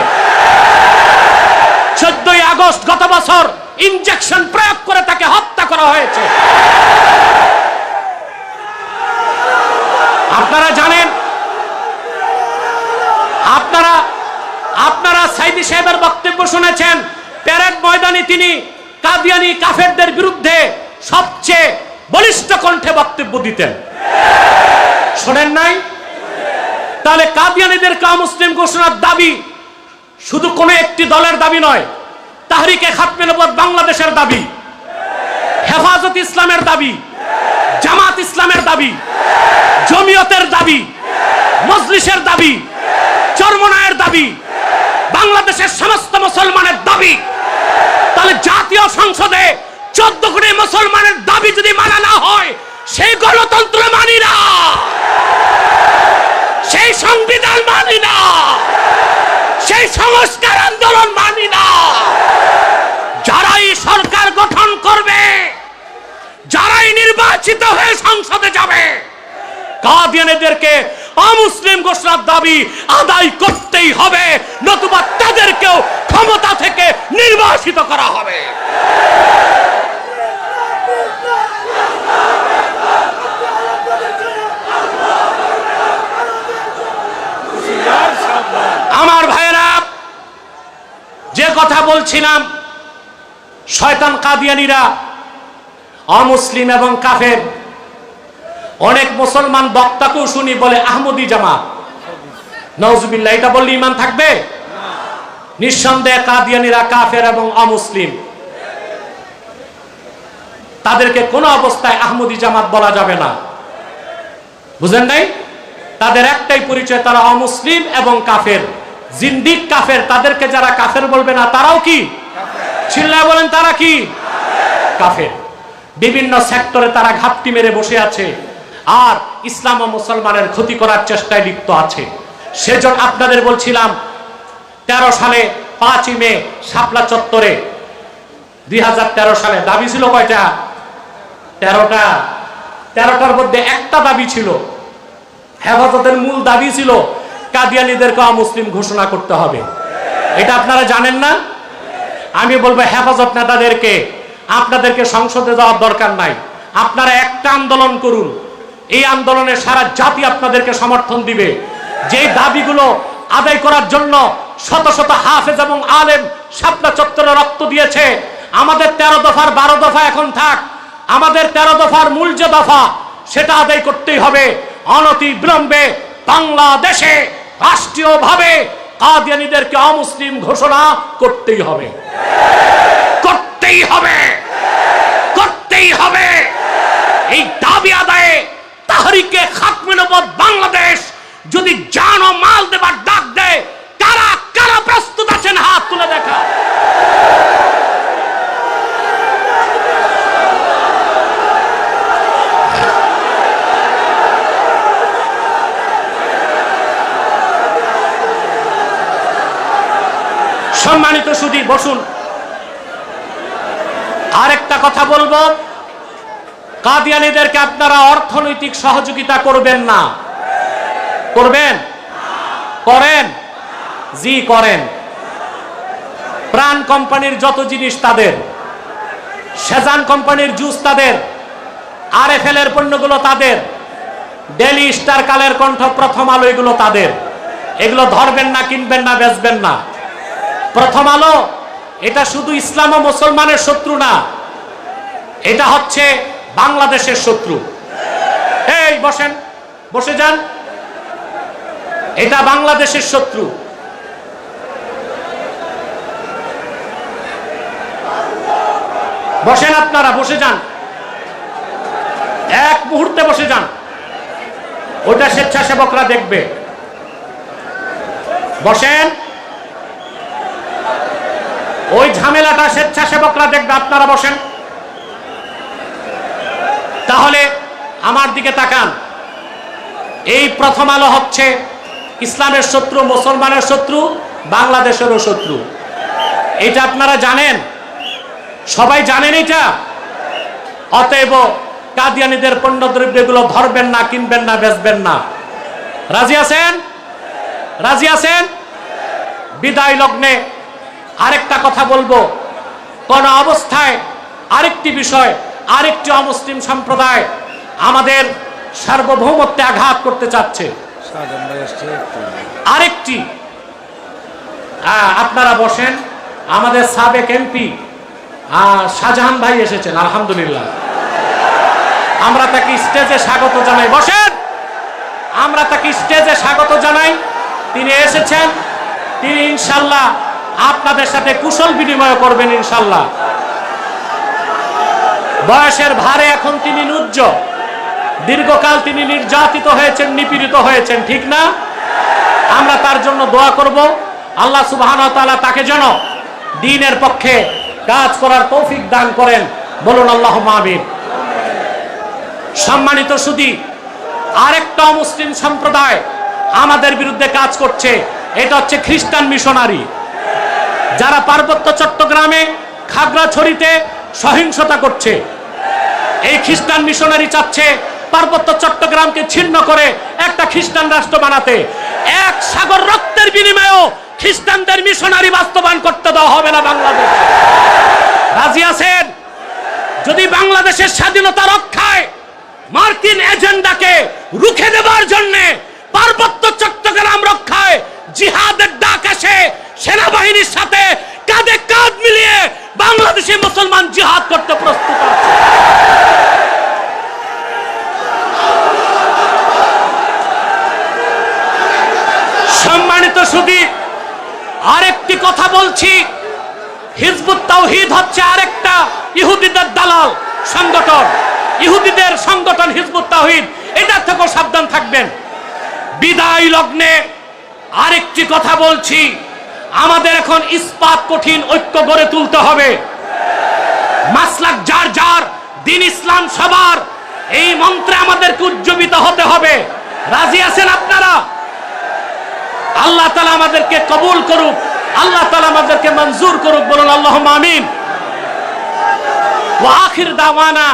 14ই আগস্ট গত বছর ইনজেকশন প্রয়োগ করে তাকে হত্যা করা হয়েছে। আপনারা জানেন, আপনারা সাইদি সাহেবের বক্তব্য শুনেছেন। প্যারেড ময়দানে তিনি কাদিয়ানি কাফেরদের বিরুদ্ধে সবচেয়ে বলিষ্ঠ কণ্ঠে বক্তব্য দিতেন, শোনেন নাই? তাহলে কাদিয়ানীদেরকে অমুসলিম ঘোষণার দাবি শুধু কোন একটি দলের দাবি নয়, তাহরিকে খাতমে নবুয়ত বাংলাদেশের দাবি, হেফাজত ইসলামের দাবি, জামাত ইসলামের দাবি, জমিয়তের দাবি, মজলিসের দাবি, চরমনায়ের দাবি, বাংলাদেশের সমস্ত মুসলমানের দাবি। তাহলে জাতীয় সংসদে 14 কোটি মুসলমানের দাবি যদি মানা না হয়, সেই গণতন্ত্র মানি না, সেই সংবিধান মানি না, সেই সংস্কার আন্দোলন মানি না। যারাই সরকার গঠন করবে, যারাই নির্বাচিত হয়ে সংসদে যাবে, কাদিয়ানীদেরকে অমুসলিম ঘোষণার দাবি আদায় করতেই হবে, নতুবা তাদেরকেও ক্ষমতা থেকে নির্বাসিত করা হবে। আমার ভাইয়েরা, যে কথা বলছিলাম, শয়তান কাদিয়ানীরা অমুসলিম এবং কাফের। অনেক মুসলমান বক্তাকেও শুনি বলে আহমদি জামাত। নাউজুবিল্লাহ, এটা বললে ঈমান থাকবে? নিঃসন্দেহে কাদিয়ানীরা কাফের এবং অমুসলিম। তাদেরকে কোনো অবস্থায় আহমদি জামাত বলা যাবে না, বুঝেন নাই? তাদের একটাই পরিচয়, তারা অমুসলিম এবং কাফের, জিন্দিক কাফের। তাদেরকে যারা কাফের বলবে না, তারাও কি? চিল্লায় বলেন, তারা কি? কাফের। বিভিন্ন সেক্টরে তারা ঘাপটি মেরে বসে আছে আর ইসলাম ও মুসলমানের ক্ষতি করার চেষ্টায় লিপ্ত আছে। সেজন্য আপনাদের বলছিলাম 13 সালে 5ই মে শাপলা চত্বরে 2013 সালে দাবি ছিল কয়টা? 13টা। 13টার মধ্যে একটা দাবি ছিল, হেফাজতের মূল দাবি ছিল কাদিয়ানীদেরকে অমুসলিম ঘোষণা করতে হবে। এটা আপনারা জানেন না? আমি বলবো হেফাজত নেতাদেরকে, আপনাদেরকে সংসদে যাওয়ার দরকার নাই, আপনারা একটা আন্দোলন করুন। এই আন্দোলনে সারা জাতি আপনাদেরকে সমর্থন দিবে। যে দাবিগুলো আদায় করার জন্য শত শত হাফেজ এবং আলেম শাপলা চত্বরে রক্ত দিয়েছে, আমাদের 13 দফার 12 দফা এখন থাক, আমাদের 13 দফার মূল যে দফা সেটা আদায় করতেই হবে। অনতি বিলম্বে বাংলাদেশে রাষ্ট্রীয়ভাবে কাদিয়ানীদেরকে অমুসলিম ঘোষণা করতেই হবে, করতেই হবে, করতেই হবে। এই দাবি আদায়ে তাহরিকে খাতমে নবুয়ত বাংলাদেশ যদি জান ও মাল দেবার ডাক দেয়, কারা কারা প্রস্তুত আছেন? হাত তুলে দেখা। সম্মানিত সুধী, বসুন। আরেকটা কথা বলবো, কাদিয়ানীদেরকে আপনারা অর্থনৈতিক সহযোগিতা করবেন না। করবেন? করেন? জি করেন। প্রাণ কোম্পানির যত জিনিস তাদের, সেজান কোম্পানির জুস তাদের, RFL এর পণ্যগুলো তাদের, ডেলি স্টার, কালের কণ্ঠ, প্রথম আলো এগুলো তাদের। এগুলো ধরবেন না, কিনবেন না, বেচবেন না। প্রথম আলো এটা শুধু ইসলাম ও মুসলমানের শত্রু না, এটা হচ্ছে বাংলাদেশের শত্রু। এই বসেন, বসে যান। এটা বাংলাদেশের শত্রু। বসেন, আপনারা বসে যান, এক মুহূর্তে বসে যান। ওটা স্বেচ্ছাসেবকরা দেখবে। বসেন, ওই ঝামেলাটা স্বেচ্ছাসেবকরা দেখবে, আপনারা বসেন। তাহলে আমার দিকে তাকান। এই প্রথম আলো হচ্ছে ইসলামের শত্রু, মুসলমানের শত্রু, বাংলাদেশেরও শত্রু। এটা আপনারা জানেন, সবাই জানেন এটা। অতএব কাদিয়ানীদের পণ্যদ্রব্যগুলো ধরবেন না, কিনবেন না, বেচবেন না। রাজি আছেন? রাজি আছেন? বিদায় লগ্নে আরেকটা কথা বলবো, কোন অবস্থায় আরেকটি বিষয়, আরেকটি অমুসলিম সম্প্রদায় আমাদের সার্বভৌমত্বে আঘাত করতে চাচ্ছে। আরেকটি, আপনারা বসেন। আমাদের সাবেক এমপি শাহজাহান ভাই এসেছেন, আলহামদুলিল্লাহ। আমরা তাকে স্টেজে স্বাগত জানাই। বসেন, আমরা তাকে স্টেজে স্বাগত জানাই। তিনি এসেছেন, তিনি ইনশাল্লাহ আপনাদের সাথে কুশল বিনিময় করবেন ইনশাল্লাহ। বয়সের ভারে এখন তিনি নুজ্জ, দীর্ঘকাল তিনি নির্যাতিত হয়েছেন, নিপীড়িত হয়েছেন, ঠিক না? আমরা তার জন্য দোয়া করব, আল্লাহ সুবহানাহু ওয়া তাআলা তাকে যেন দ্বীনের পক্ষে কাজ করার তৌফিক দান করেন। বলুন আল্লাহুম্মা আমিন। সম্মানিত সুধী, আরেকটা মুসলিম সম্প্রদায় আমাদের বিরুদ্ধে কাজ করছে, এটা হচ্ছে খ্রিস্টান মিশনারি, যারা পার্বত্য চট্টগ্রামে, খাগড়াছড়িতে সহিংসতা করছে। এই খ্রিস্টান মিশনারি চাচ্ছে পার্বত্য চট্টগ্রামকে ছিন্ন করে একটা খ্রিস্টান রাষ্ট্র বানাতে। এক সাগর রক্তের বিনিময়েও খ্রিস্টানদের মিশনারি বাস্তবায়ন করতে দেওয়া হবে না বাংলাদেশ। রাজি আছেন? যদি বাংলাদেশের স্বাধীনতা রক্ষায় মার্কিন এজেন্ডাকে রুখে দেবার জন্য পার্বত্য চট্টগ্রাম রক্ষায় জিহাদের ডাক আসে, সেনাবাহিনীর সাথে কাঁধে কাঁধ মিলিয়ে বাংলাদেশি মুসলমান জিহাদ করতে প্রস্তুত আছে। সম্মানিত সুধী, আরেকটি কথা বলছি, হিজবুত তাওহীদ হচ্ছে আরেকটা ইহুদিদের দালাল সংগঠন, ইহুদিদের সংগঠন হিজবুত তাওহীদ। এটা থেকেও সাবধান থাকবেন। বিদায় লগ্নে আরেকটি কথা বলছি, আমাদের এখন ইস্পাত কঠিন ঐক্য গড়ে তুলতে হবে। মাসলাক যার যার, দিন ইসলাম সবার, এই মন্ত্রে আমাদেরকে উজ্জীবিত হতে হবে। রাজি আছেন আপনারা? আল্লাহ তাআলা আমাদেরকে কবুল করুক, আল্লাহ তাআলা আমাদেরকে মঞ্জুর করুক। বলুন আল্লাহুম্মা আমিন। ওয়া আখির দাওয়ানা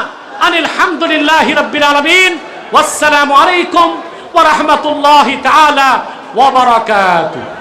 আনিল হামদুলিল্লাহি রাব্বিল আলামিন। ওয়াসসালামু আলাইকুম ওয়া রাহমাতুল্লাহি তাআলা ওয়া বারাকাতুহু।